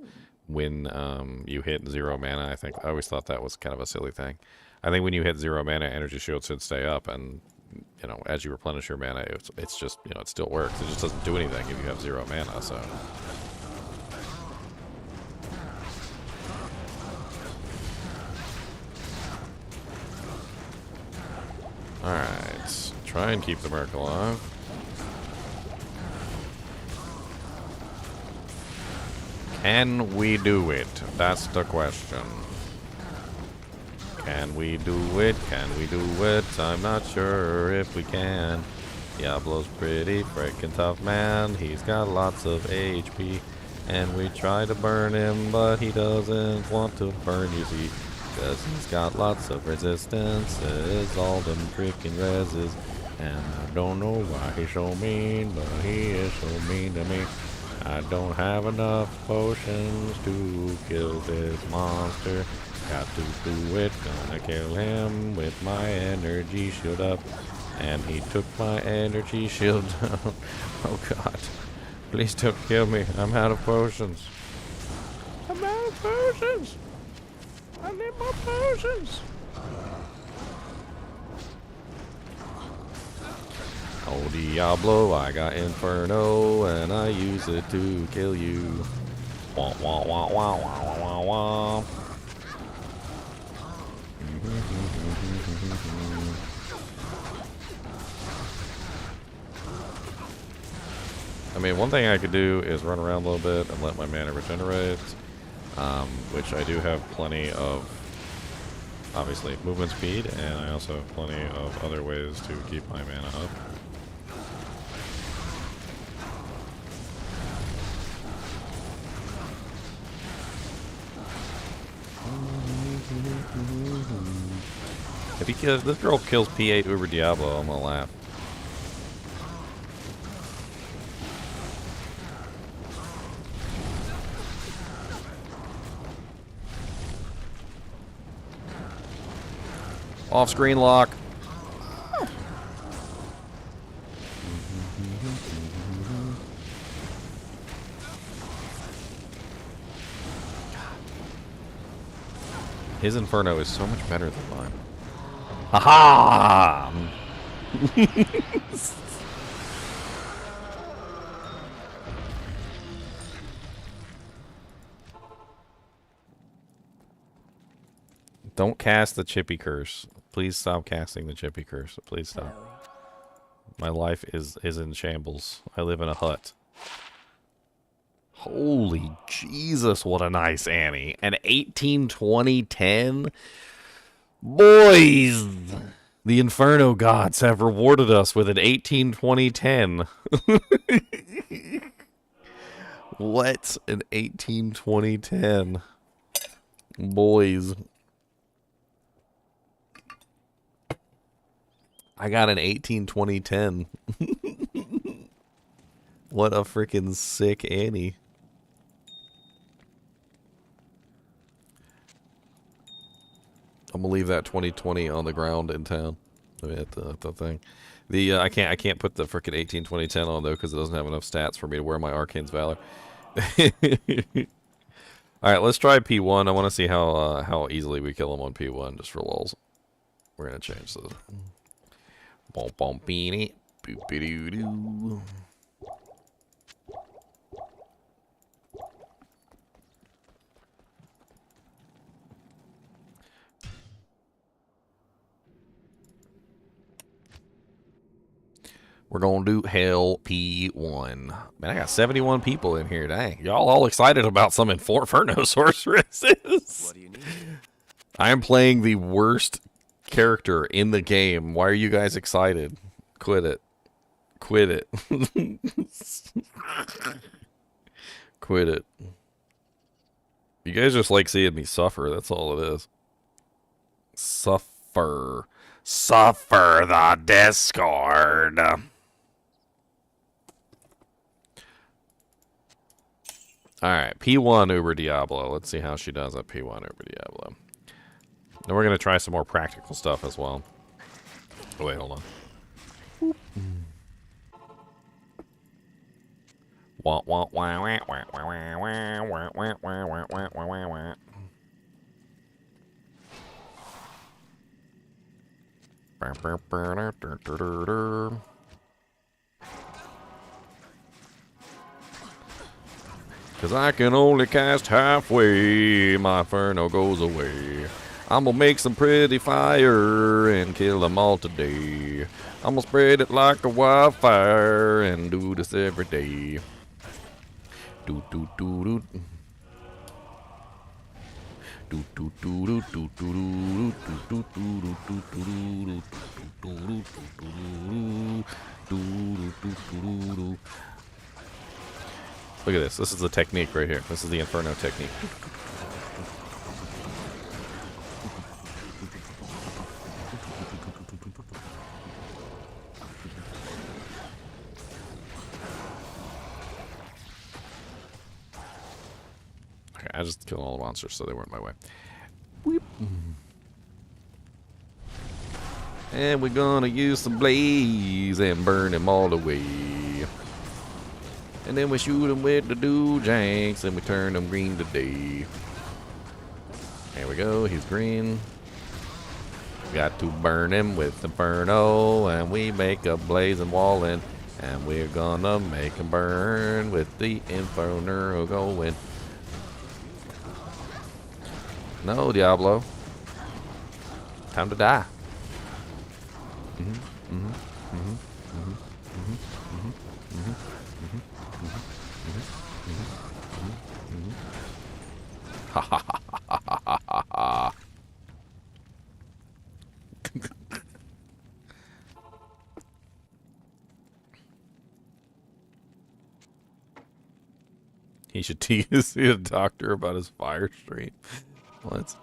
when you hit 0 mana. I always thought that was kind of a silly thing. I think when you hit 0 mana, energy shield should stay up, and you know, as you replenish your mana, it's just, you know, it still works. It just doesn't do anything if you have 0 mana, so. Alright, try and keep the Merc alive. Can we do it? That's the question. Can we do it? Can we do it? I'm not sure if we can. Diablo's pretty freaking tough, man. He's got lots of HP. And we try to burn him, but he doesn't want to burn, you see. Because he's got lots of resistances, all them freaking reses. And I don't know why he's so mean, but he is so mean to me. I don't have enough potions to kill this monster. Got to do it, gonna kill him with my energy shield up. And he took my energy shield down. Oh god. Please don't kill me. I'm out of potions. I'm out of potions. I need more potions. Oh Diablo, I got Inferno and I use it to kill you. Wah wah wah wah wah wah wah. I mean, one thing I could do is run around a little bit and let my mana regenerate, which I do have plenty of, obviously, movement speed, and I also have plenty of other ways to keep my mana up. If this girl kills P8 over Diablo, I'm gonna laugh. Off-screen lock. His Inferno is so much better than mine. Haha! Don't cast the Chippy curse. Please stop casting the Chippy curse. Please stop. Hello. My life is in shambles. I live in a hut. Holy Jesus, what a nice Annie. An 182010? Boys! The Inferno gods have rewarded us with an 182010. What an 182010. Boys. I got an 182010. What a freaking sick Annie. I'm gonna leave that 2020 on the ground in town. I mean, at the thing. The I can't put the freaking 182010 on though because it doesn't have enough stats for me to wear my Arcane's Valor. All right, let's try P1. I want to see how easily we kill him on P1 just for lulz. We're gonna change the. Bom bom beanie, boop doo doo. We're gonna do hell P1. Man, I got 71 people in here. Dang, y'all all excited about some Inferno Sorceresses. What do you need? I am playing the worst character in the game. Why are you guys excited? Quit it. Quit it. Quit it. You guys just like seeing me suffer. That's all it is. Suffer. Suffer the discord. Alright, P1 Uber Diablo. Let's see how she does at P1 Uber Diablo. Then we're going to try some more practical stuff as well. Oh, wait, hold on. Wah, wah, wah, wah, wah, wah, wah, wah, wah, wah, wah, wah, wah, wah. Cause I can only cast halfway, my Inferno goes away. I'm gonna make some pretty fire and kill them all today. I'm gonna spread it like a wildfire and do this every day. Do do do do. Do do do do do do do do do do. Look at this. This is the technique right here. This is the Inferno technique. Okay, I just killed all the monsters so they weren't in my way. Weep. And we're gonna use some blaze and burn them all away. And then we shoot them with the doojanks and we turn them green today. There we go, he's green. Got to burn him with Inferno and we make a blazing wall and we're gonna make him burn with the Inferno going. No, Diablo. Time to die. Ha ha ha ha ha ha ha. He should see a doctor about his fire stream. What?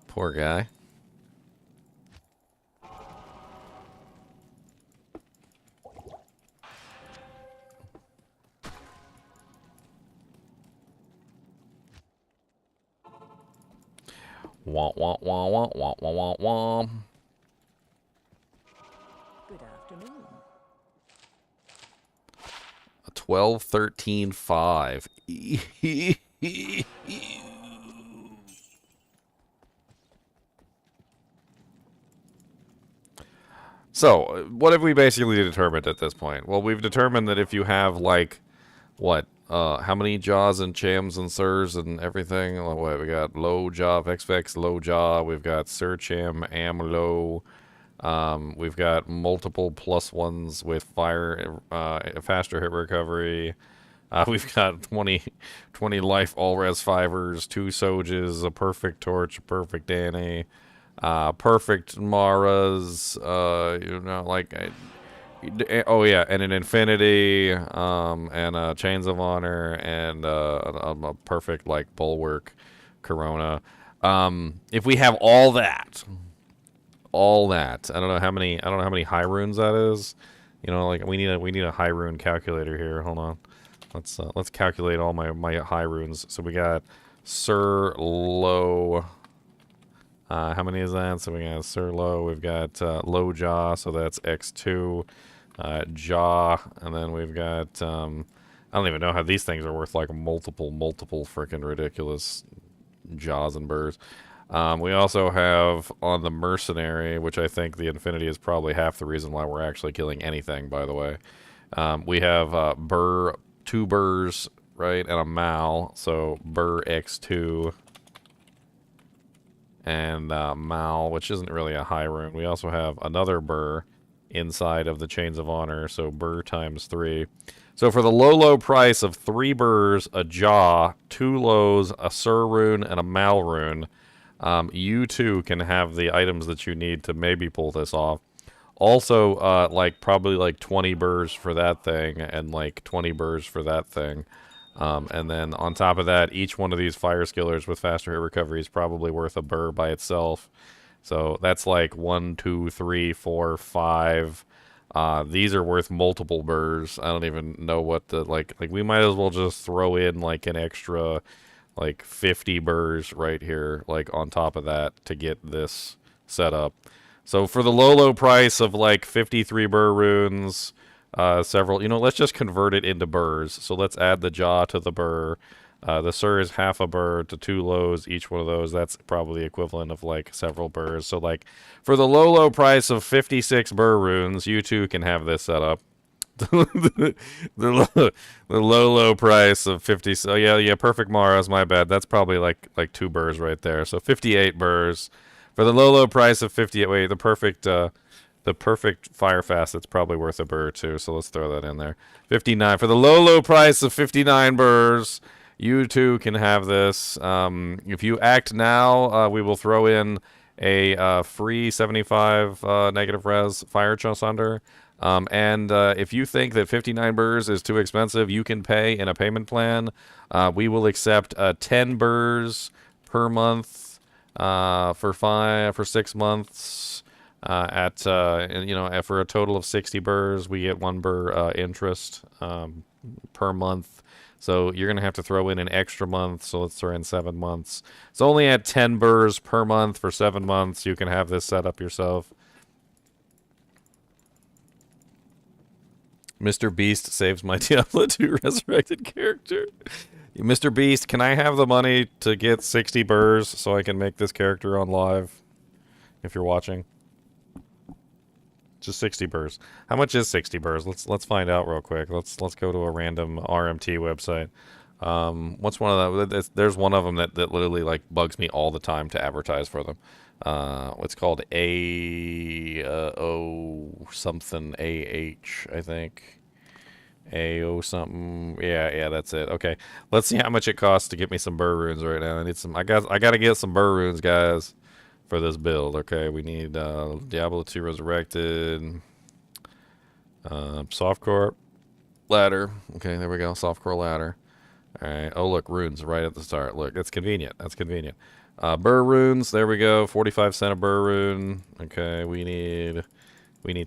Poor guy. Wah wah wah wah wah wah wah wah. Good afternoon. A 12, 13, 5. So, what have we basically determined at this point? Well, we've determined that if you have, like, what, how many jaws and chams and sirs and everything? Oh, wait, we got low jaw, vex, low jaw. We've got sir cham, am low. We've got multiple plus ones with fire, faster hit recovery. We've got 20 life all res fivers, 2 soges, a perfect torch, a perfect Danny, perfect Maras, oh yeah, and an infinity, and chains of honor, and a perfect like bulwark, corona. If we have all that, I don't know how many high runes that is. You know, like we need a high rune calculator here. Hold on, let's calculate all my high runes. So we got Sir Low. How many is that? So we got Sir Low. We've got Low Jaw. So that's X2. Jaw, and then we've got I don't even know how these things are worth like multiple freaking ridiculous jaws and burrs. We also have on the mercenary, which I think the infinity is probably half the reason why we're actually killing anything, by the way. We have burr, 2 burrs, right, and a mal, so burr x2 and mal, which isn't really a high rune. We also have another burr inside of the Chains of Honor, so burr times 3. So for the low price of 3 burrs, a jaw, 2 lows, a Sir rune, and a Mal rune, you too can have the items that you need to maybe pull this off. Also, like probably like 20 burrs for that thing, and like 20 burrs for that thing. And then on top of that, each one of these fire skillers with faster hit recovery is probably worth a burr by itself. So that's like 1, 2, 3, 4, 5. These are worth multiple burrs. I don't even know what the like we might as well just throw in like an extra like 50 burrs right here, like on top of that to get this set up. So for the low price of like 53 burr runes, several, let's just convert it into burrs. So let's add the jaw to the burr. The Sir is half a burr to 2 lows, each one of those. That's probably the equivalent of like several burrs. So like for the low price of 56 burr runes, you too can have this set up. the low price of 50. So yeah, perfect Mara's my bad. That's probably like 2 burrs right there. So 58 burrs for the low price of 58. Wait, the perfect fire fast. That's probably worth a burr too. So let's throw that in there. 59 for the low price of 59 burrs. You too can have this. If you act now, we will throw in a free 75 negative res fire chunder. And if you think that 59 burrs is too expensive, you can pay in a payment plan. We will accept 10 burrs per month for 6 months. For a total of 60 burrs, we get 1 burr interest per month. So you're going to have to throw in an extra month, so let's throw in 7 months. It's only at 10 burrs per month for 7 months. You can have this set up yourself. Mr. Beast saves my Diablo 2 resurrected character. Mr. Beast, can I have the money to get 60 burrs so I can make this character on live? If you're watching. Just 60 burrs. How much is 60 burrs? Let's find out real quick. Let's go to a random RMT website. What's one of them? There's one of them that literally like bugs me all the time to advertise for them. What's called O something AH, I think. AO something. Yeah, that's it. Okay. Let's see how much it costs to get me some burr runes right now. I gotta get some burr runes, guys, for this build. Okay, we need Diablo 2 Resurrected, softcore ladder. Okay, there we go, softcore ladder. All right. Oh, look, runes right at the start. Look, that's convenient. That's convenient. Burr runes. There we go. 45 cent a burr rune. Okay, we need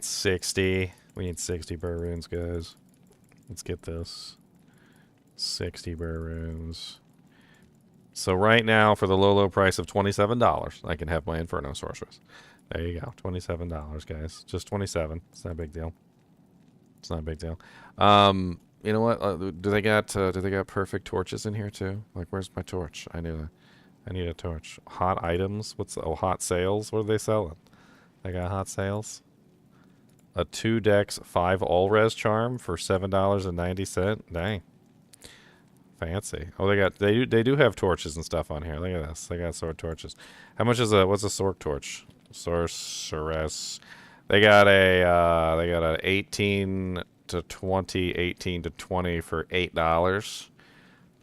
60. We need 60 burr runes, guys. Let's get this. 60 burr runes. So right now, for the low price of $27, I can have my Inferno Sorceress. There you go, $27, guys. Just 27. It's not a big deal. It's not a big deal. You know what? Do they got perfect torches in here too? Like, where's my torch? I need a torch. Hot items. Hot sales? What are they selling? They got hot sales. A 2 dex 5 all res charm for $7.90. Dang. Fancy. Oh, they do have torches and stuff on here. Look at this. They got sword torches. How much is what's a Sorc torch? Sorceress. They got a 18 to 20, 18 to 20 for $8.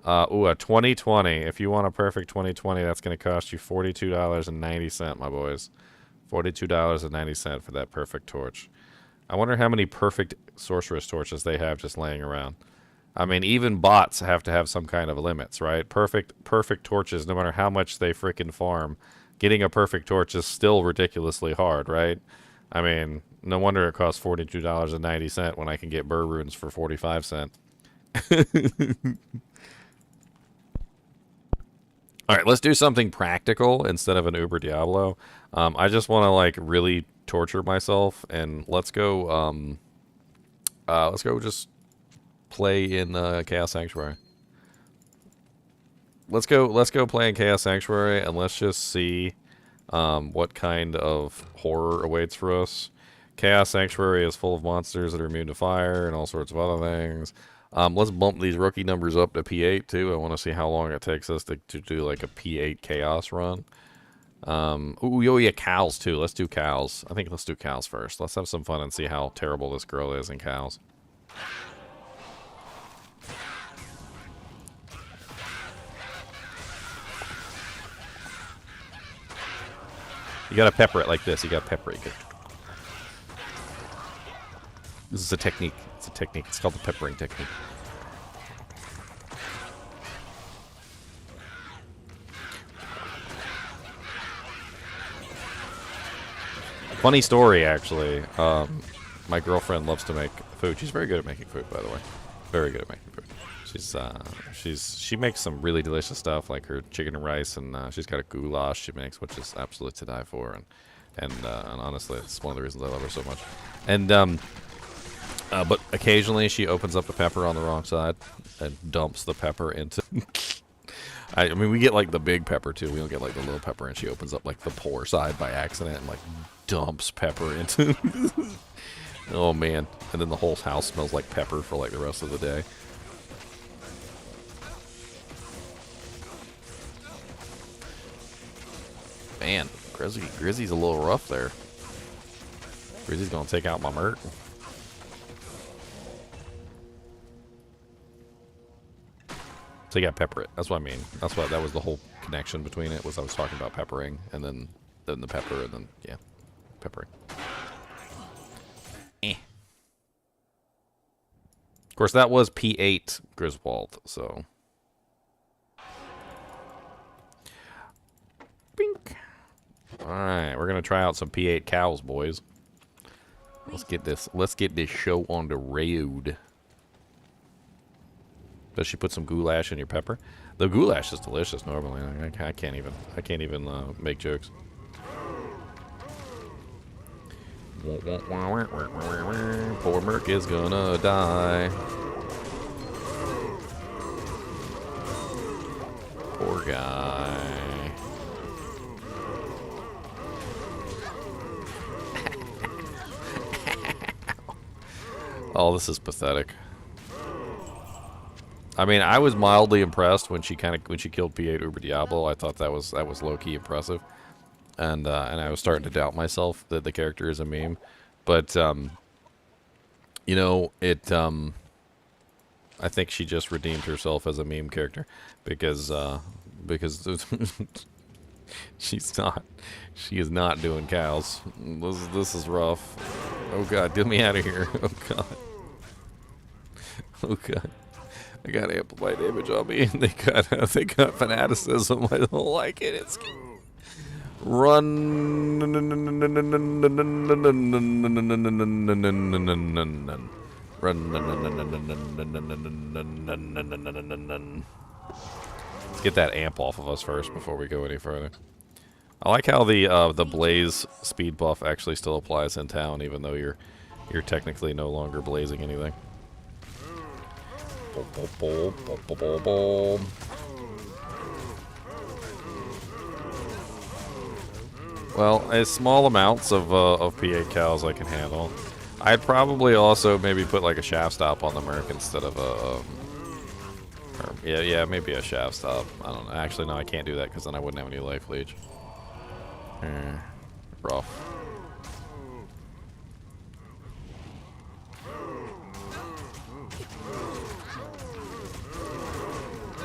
Ooh, a 2020. If you want a perfect 2020, that's going to cost you $42.90, my boys. $42.90 for that perfect torch. I wonder how many perfect sorceress torches they have just laying around. I mean, even bots have to have some kind of limits, right? Perfect torches, no matter how much they freaking farm, getting a perfect torch is still ridiculously hard, right? I mean, no wonder it costs $42.90 when I can get burr runes for 45 cents. All right, let's do something practical instead of an Uber Diablo. I just want to like really torture myself, and let's go just play in Chaos Sanctuary. Let's go play in Chaos Sanctuary, and let's just see what kind of horror awaits for us. Chaos Sanctuary is full of monsters that are immune to fire and all sorts of other things. Let's bump these rookie numbers up to P8 too. I want to see how long it takes us to do like a P8 chaos run. Ooh, yeah, cows too. Let's do cows. I think let's do cows first. Let's have some fun and see how terrible this girl is in cows. You gotta pepper it like this. You gotta pepper it. This is a technique. It's a technique. It's called the peppering technique. Funny story, actually. My girlfriend loves to make food. She's very good at making food, by the way. Very good at making food. She makes some really delicious stuff, like her chicken and rice, and she's got a goulash she makes, which is absolutely to die for. And honestly, it's one of the reasons I love her so much. And but occasionally she opens up the pepper on the wrong side and dumps the pepper into. I mean, we get like the big pepper too. We don't get like the little pepper, and she opens up like the poor side by accident and like dumps pepper into. Oh man! And then the whole house smells like pepper for like the rest of the day. Man, Grizzy's a little rough there. Grizzy's gonna take out my Merc. So you got to pepper it. That's what I mean. That was the whole connection between it, was I was talking about peppering, and then the pepper, and then, yeah, peppering. Of course, that was P8 Griswold, so. Bink. Alright, we're going to try out some P8 cows, boys. Let's get this show on the road. Does she put some goulash in your pepper? The goulash is delicious normally. I can't even make jokes. Poor Merc is gonna die. Poor guy. Oh, this is pathetic. I mean, I was mildly impressed when she killed P8 Uber Diablo. I thought that was low key impressive, and I was starting to doubt myself that the character is a meme, but you know, I think she just redeemed herself as a meme character because she is not doing cows. This is rough. Oh god, get me out of here. Oh god. Oh god. I got amplified damage on me, and they got fanaticism. I don't like it. It's run. Let's get that amp off of us first before we go any further. I like how the blaze speed buff actually still applies in town, even though you're technically no longer blazing anything. Well, as small amounts of P8 cows I can handle. I'd probably also maybe put like a shaft stop on the Merc instead of a Or, yeah, maybe a shaft stop. I don't know. Actually, no, I can't do that because then I wouldn't have any life leech. Rough.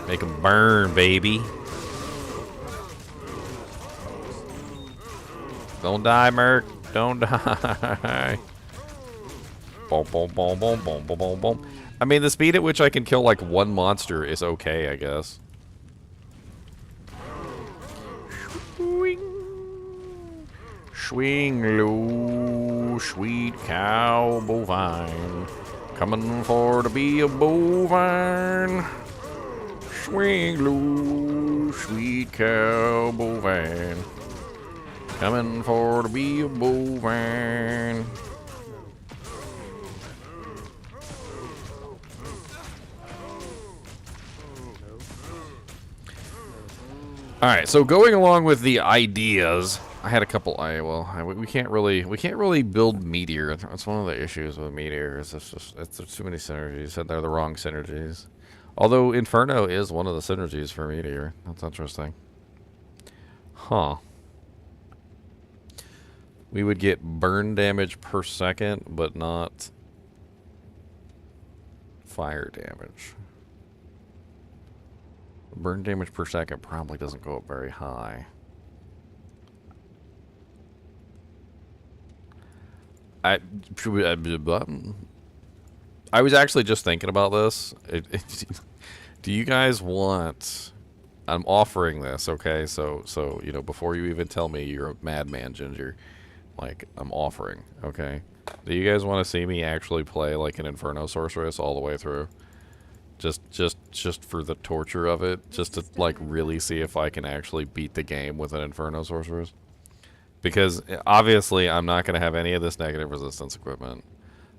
Make them burn, baby. Don't die, Merc. Don't die. Boom, boom, boom, boom, boom, boom, boom, boom. I mean, the speed at which I can kill like one monster is okay, I guess. Swing. Swing low, sweet cow bovine. Coming for to be a bovine. Swing low, sweet cow bovine. Coming for to be a bovine. Alright, so going along with the ideas, I had a couple. We can't really build meteor. That's one of the issues with meteor. It's just there's too many synergies, and they're the wrong synergies. Although Inferno is one of the synergies for meteor. That's interesting. Huh. We would get burn damage per second, but not fire damage. Burn damage per second probably doesn't go up very high. I was actually just thinking about this. Do you guys want... I'm offering this, okay? So you know, before you even tell me you're a madman, Ginger, like, I'm offering, okay? Do you guys want to see me actually play like an Inferno Sorceress all the way through? Just for the torture of it, just to like really see if I can actually beat the game with an Inferno Sorceress. Because obviously I'm not going to have any of this negative resistance equipment.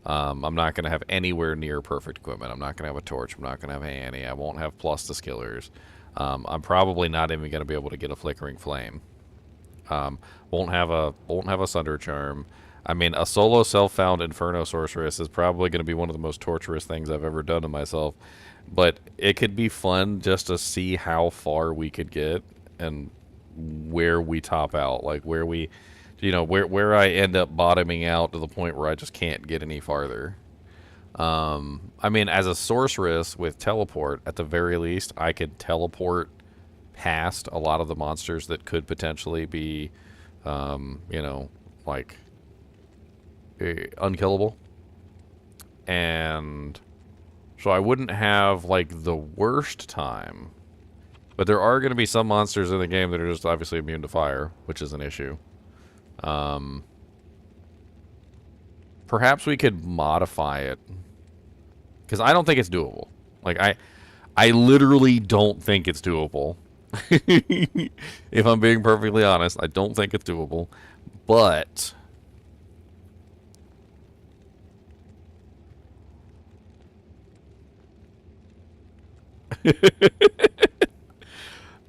I'm not going to have anywhere near perfect equipment. I'm not going to have a torch. I'm not going to have Annie. I won't have plus the skillers. I'm probably not even going to be able to get a flickering flame. Won't have a Sunder Charm. I mean, a solo self-found Inferno Sorceress is probably going to be one of the most torturous things I've ever done to myself. But it could be fun just to see how far we could get and where we top out. Like where we, you know, where I end up bottoming out to the point where I just can't get any farther. I mean, as a sorceress with teleport, at the very least, I could teleport past a lot of the monsters that could potentially be, you know, like unkillable. And so I wouldn't have like the worst time. But there are going to be some monsters in the game that are just obviously immune to fire, which is an issue. Perhaps we could modify it. Because I don't think it's doable. Like, I literally don't think it's doable. If I'm being perfectly honest, I don't think it's doable. But...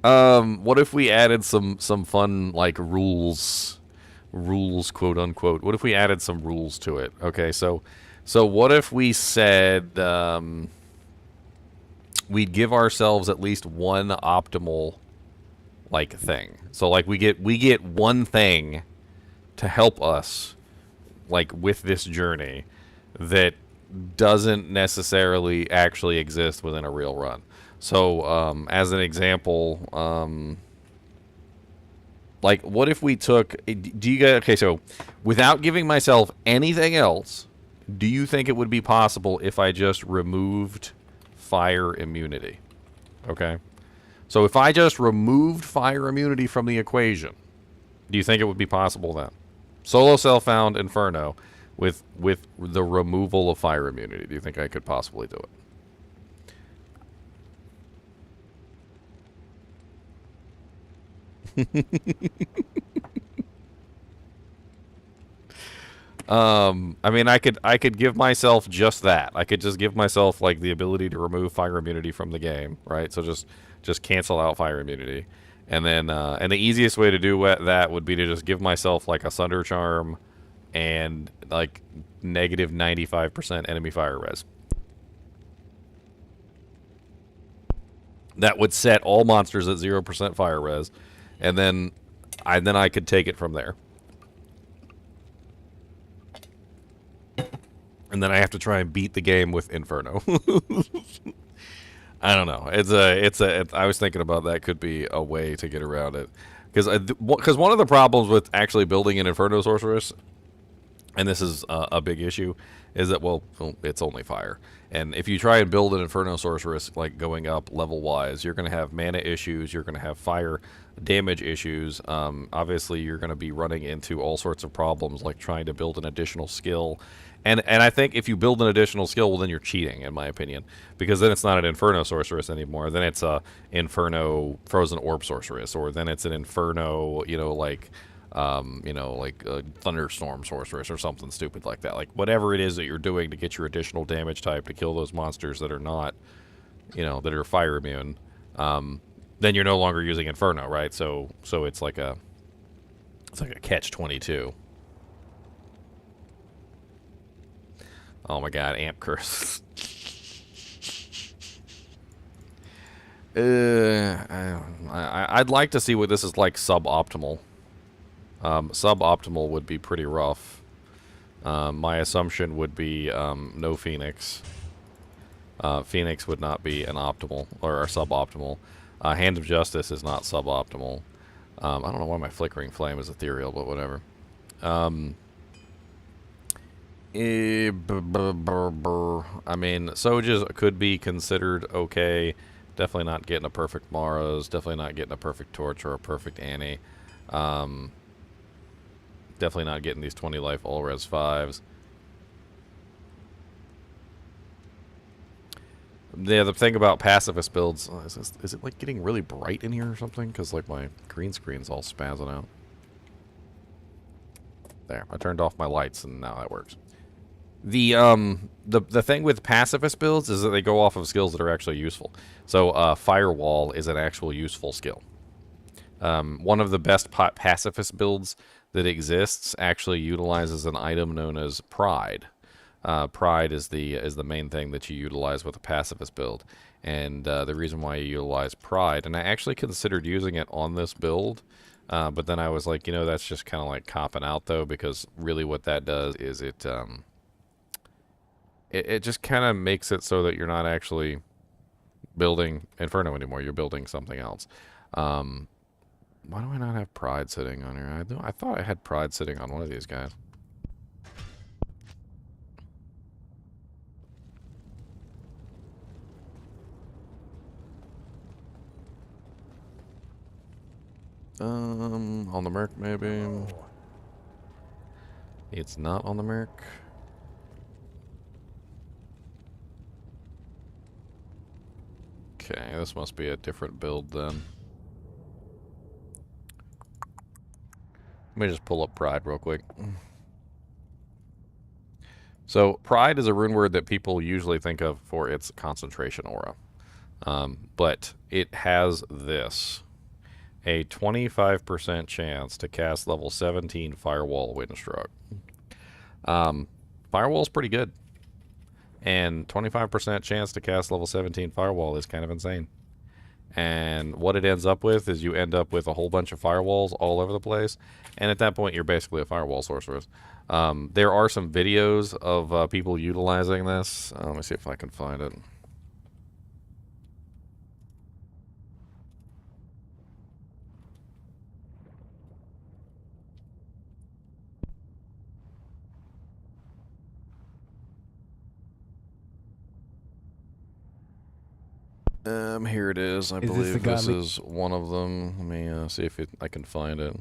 what if we added some fun, like, rules, quote unquote? What if we added some rules to it? Okay, so what if we said we'd give ourselves at least one optimal, like, thing. So like we get one thing to help us, like, with this journey that doesn't necessarily actually exist within a real run. So, as an example, like, what if we took... Do you guys... Okay, so, without giving myself anything else, do you think it would be possible if I just removed fire immunity? Okay? So, if I just removed fire immunity from the equation, do you think it would be possible then? Solo self-found Inferno with the removal of fire immunity. Do you think I could possibly do it? I mean, I could give myself just that. I could just give myself, like, the ability to remove fire immunity from the game, right? So just cancel out fire immunity, and then and the easiest way to do that would be to just give myself, like, a Sunder Charm and, like, negative 95% enemy fire res. that would set all monsters at 0% fire res, and then I could take it from there. And then I have to try and beat the game with Inferno. I don't know. I was thinking about that could be a way to get around it, because one of the problems with actually building an Inferno Sorceress, and this is a big issue, is that, well, it's only fire. And if you try and build an Inferno Sorceress, like going up level-wise, you're going to have mana issues, you're going to have fire damage issues. Obviously, you're going to be running into all sorts of problems, like trying to build an additional skill. And I think if you build an additional skill, well, then you're cheating, in my opinion. Because then it's not an Inferno Sorceress anymore. Then it's a Inferno Frozen Orb Sorceress. Or then it's an Inferno, like a thunderstorm sorceress or something stupid like that. Like, whatever it is that you're doing to get your additional damage type to kill those monsters that are not, that are fire immune, then you're no longer using Inferno, right? So it's like a catch-22. Oh my god, Amp Curse. I'd like to see what this is like suboptimal. Suboptimal would be pretty rough. My assumption would be no Phoenix. Phoenix would not be an optimal or a suboptimal. Hand of Justice is not suboptimal. I don't know why my Flickering Flame is ethereal, but whatever. I mean, Sojas could be considered okay. Definitely not getting a perfect Maros. Definitely not getting a perfect Torch or a perfect Annie. Definitely not getting these 20 life all res 5s. Yeah, the thing about pacifist builds, is it like getting really bright in here or something? Because like my green screen's all spazzing out. There, I turned off my lights and now that works. The thing with pacifist builds is that they go off of skills that are actually useful. So Firewall is an actual useful skill. One of the best pacifist builds that exists actually utilizes an item known as Pride. Pride is the main thing that you utilize with a pacifist build, and the reason why you utilize Pride, and I actually considered using it on this build, but then I was like, that's just kind of like copping out though, because really what that does is it just kind of makes it so that you're not actually building Inferno anymore. You're building something else. Why do I not have Pride sitting on here? I thought I had Pride sitting on one of these guys. On the Merc, maybe. It's not on the Merc. Okay, this must be a different build then. Let me just pull up Pride real quick. So, Pride is a rune word that people usually think of for its concentration aura. But it has this. A 25% chance to cast level 17 Firewall Windstruck. Firewall's pretty good. And 25% chance to cast level 17 Firewall is kind of insane. And what it ends up with is you end up with a whole bunch of firewalls all over the place. And at that point, you're basically a firewall sorceress. There are some videos of people utilizing this. Let me see if I can find it. Here it is. I believe this is one of them. Let me see if I can find it.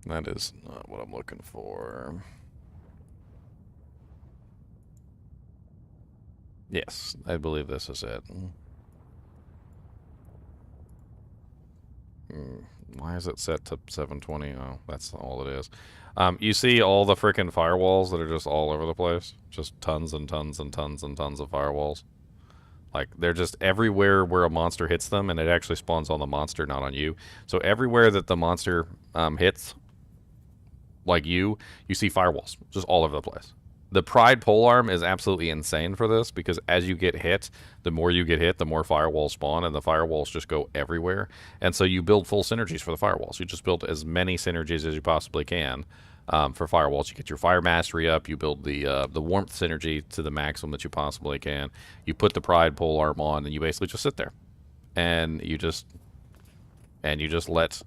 That is not what I'm looking for. Yes, I believe this is it. Why is it set to 720? Oh, that's all it is. You see all the freaking firewalls that are just all over the place? Just tons and tons and tons and tons of firewalls. Like, they're just everywhere where a monster hits them, and it actually spawns on the monster, not on you. So everywhere that the monster hits, like you see firewalls just all over the place. The Pride polearm is absolutely insane for this because as you get hit, the more you get hit, the more firewalls spawn, and the firewalls just go everywhere. And so you build full synergies for the firewalls. You just build as many synergies as you possibly can for firewalls. You get your fire mastery up. You build the warmth synergy to the maximum that you possibly can. You put the Pride polearm on, and you basically just sit there, and you just let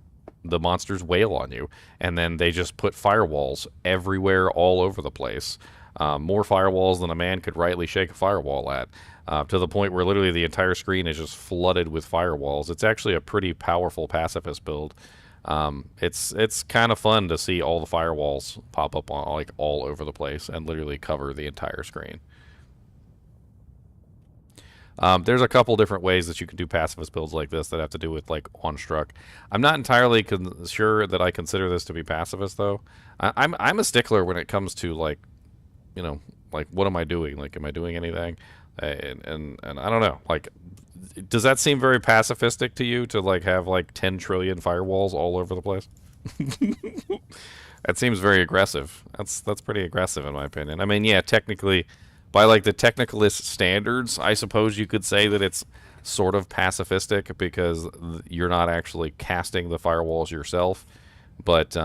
the monsters wail on you, and then they just put firewalls everywhere, all over the place. More firewalls than a man could rightly shake a firewall at, to the point where literally the entire screen is just flooded with firewalls. It's actually a pretty powerful pacifist build. It's kind of fun to see all the firewalls pop up on, like, all over the place and literally cover the entire screen. There's a couple different ways that you can do pacifist builds like this that have to do with, like, on-struck. I'm not entirely sure that I consider this to be pacifist, though. I'm a stickler when it comes to, like, you know, like, what am I doing? Like, am I doing anything? And I don't know. Like, does that seem very pacifistic to you to, like, have, like, 10 trillion firewalls all over the place? That seems very aggressive. That's pretty aggressive in my opinion. I mean, yeah, technically, by, like, the technicalist standards, I suppose you could say that it's sort of pacifistic because you're not actually casting the firewalls yourself. But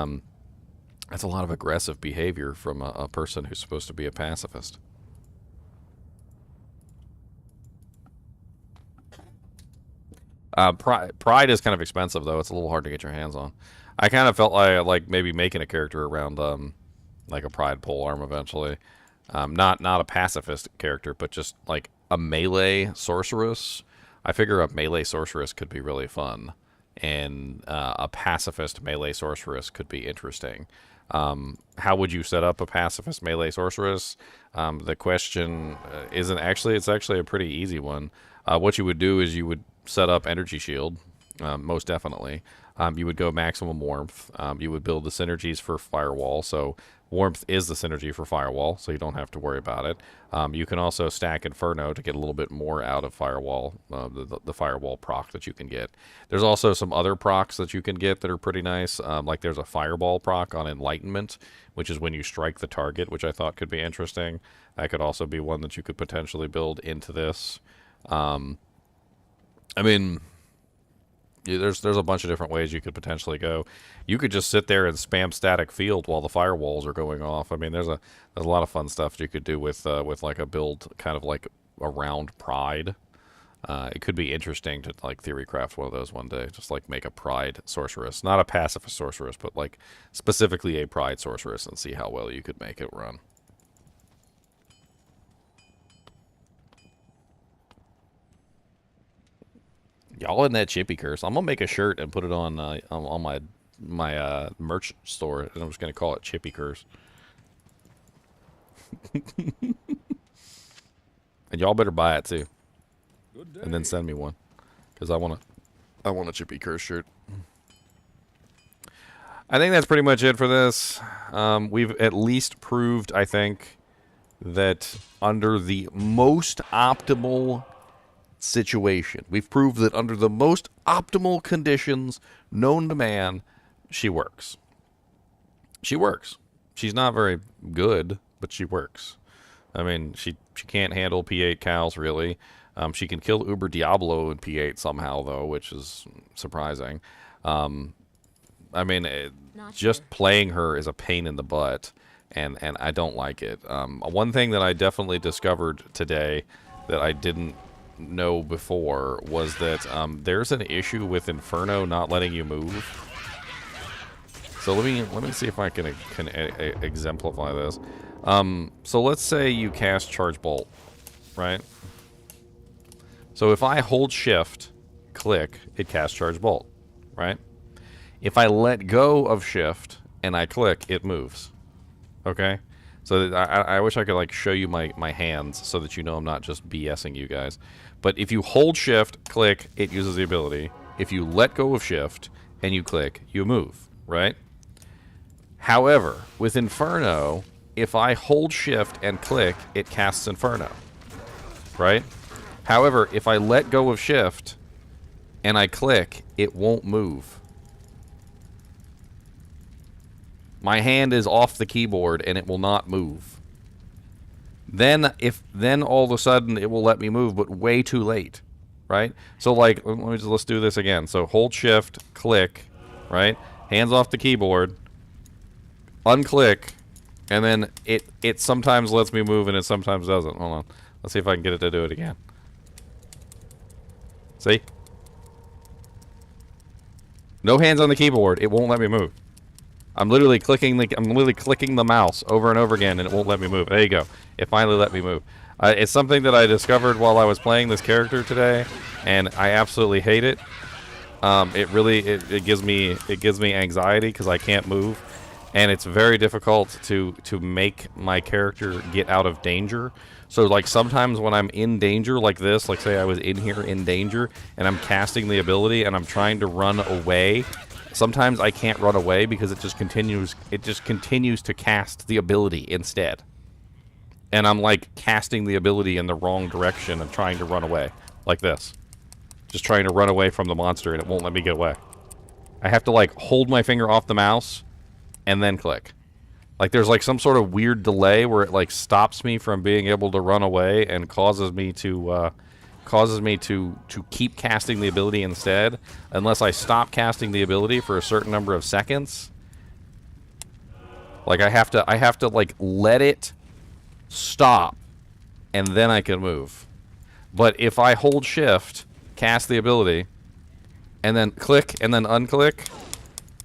that's a lot of aggressive behavior from a person who's supposed to be a pacifist. Pride is kind of expensive, though. It's a little hard to get your hands on. I kind of felt like maybe making a character around like a Pride polearm eventually. Not a pacifist character, but just like a melee sorceress. I figure a melee sorceress could be really fun, and a pacifist melee sorceress could be interesting. How would you set up a pacifist melee sorceress? The question isn't actually, it's actually a pretty easy one. What you would do is you would set up energy shield, most definitely. You would go maximum warmth. You would build the synergies for firewall. So warmth is the synergy for firewall, so you don't have to worry about it. You can also stack Inferno to get a little bit more out of firewall, the firewall proc that you can get. There's also some other procs that you can get that are pretty nice. Like there's a fireball proc on Enlightenment, which is when you strike the target, which I thought could be interesting. That could also be one that you could potentially build into this. I mean, there's a bunch of different ways you could potentially go. You could just sit there and spam static field while the firewalls are going off. I mean, there's a lot of fun stuff you could do with like a build kind of like around Pride. It could be interesting to like Theorycraft one of those one day. Just like make a Pride sorceress, not a pacifist sorceress, but like specifically a Pride sorceress, and see how well you could make it run. Y'all in that chippy curse. I'm gonna make a shirt and put it on my merch store, and I'm just gonna call it Chippy Curse. And y'all better buy it too, and then send me one, because I want a Chippy Curse shirt. I think that's pretty much it for this. We've at least proved, I think, that under the most optimal situation, we've proved that under the most optimal conditions known to man, she works. She works. She's not very good, but she works. I mean, she can't handle P8 cows, really. She can kill Uber Diablo in P8 somehow, though, which is surprising. I mean, just playing her is a pain in the butt, and I don't like it. One thing that I definitely discovered today that I didn't know before was that there's an issue with Inferno not letting you move. So let me see if I can exemplify this. So let's say you cast Charge Bolt, right? So if I hold Shift, click, it casts Charge Bolt, right? If I let go of Shift and I click, it moves. Okay? So I wish I could like show you my hands so that you know I'm not just BSing you guys. But if you hold Shift, click, it uses the ability. If you let go of Shift and you click, you move, right? However, with Inferno, if I hold Shift and click, it casts Inferno, right? However, if I let go of shift and I click, it won't move. My hand is off the keyboard and it will not move. Then all of a sudden it will let me move, but way too late, right? So like let's do this again. So hold shift, click, right? Hands off the keyboard, unclick, and then it sometimes lets me move and it sometimes doesn't. Hold on. Let's see if I can get it to do it again. See? No hands on the keyboard. It won't let me move. I'm literally clicking the mouse over and over again, and it won't let me move. There you go. It finally let me move. It's something that I discovered while I was playing this character today, and I absolutely hate it. It gives me anxiety because I can't move, and it's very difficult to make my character get out of danger. So like sometimes when I'm in danger like this, like say I was in here in danger and I'm casting the ability and I'm trying to run away, sometimes I can't run away because it just continues to cast the ability instead. And I'm like casting the ability in the wrong direction and trying to run away like this. Just trying to run away from the monster and it won't let me get away. I have to like hold my finger off the mouse and then click. Like there's like some sort of weird delay where it like stops me from being able to run away and causes me to keep casting the ability instead unless I stop casting the ability for a certain number of seconds. Like I have to like let it stop and then I can move. But if I hold shift, cast the ability, and then click and then unclick,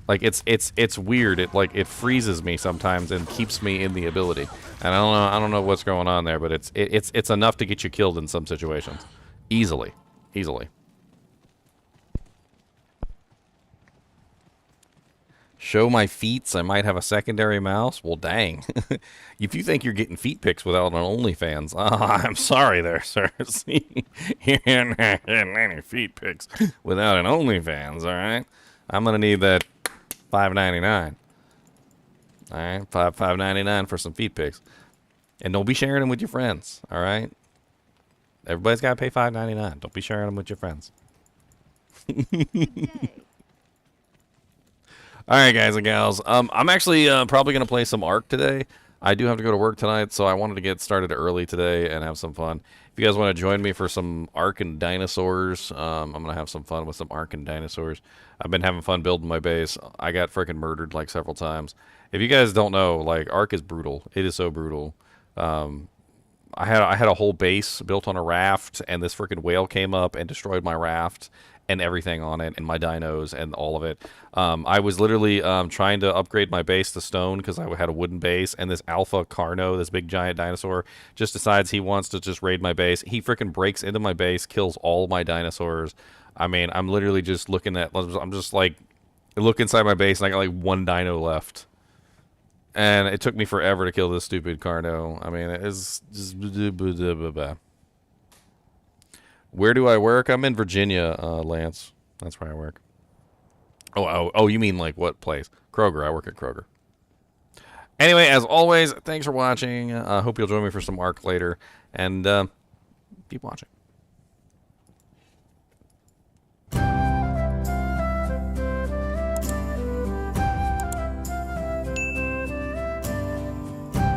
like it's weird. It freezes me sometimes and keeps me in the ability. And I don't know what's going on there, but it's enough to get you killed in some situations. Easily. Show my feats. I might have a secondary mouse. Well, dang. If you think you're getting feet pics without an OnlyFans, I'm sorry there, sir. See, you're not getting any feet pics without an OnlyFans, all right? I'm going to need that $5.99. All right, $5.99 for some feet pics. And don't be sharing them with your friends, all right? Everybody's got to pay $5.99. Don't be sharing them with your friends. All right, guys and gals. I'm actually probably going to play some Ark today. I do have to go to work tonight, so I wanted to get started early today and have some fun. If you guys want to join me for some Ark and dinosaurs, I'm going to have some fun with some Ark and dinosaurs. I've been having fun building my base. I got freaking murdered like several times. If you guys don't know, like Ark is brutal. It is so brutal. I had a whole base built on a raft, and this freaking whale came up and destroyed my raft and everything on it, and my dinos and all of it. I was literally trying to upgrade my base to stone because I had a wooden base, and this alpha Carno, this big giant dinosaur, just decides he wants to just raid my base. He freaking breaks into my base, kills all my dinosaurs. I mean, I'm literally just I'm just like, look inside my base, and I got like one dino left. And it took me forever to kill this stupid Carno. I mean, it's just... Where do I work? I'm in Virginia, Lance. That's where I work. Oh, you mean like what place? Kroger. I work at Kroger. Anyway, as always, thanks for watching. I hope you'll join me for some Ark later. And keep watching.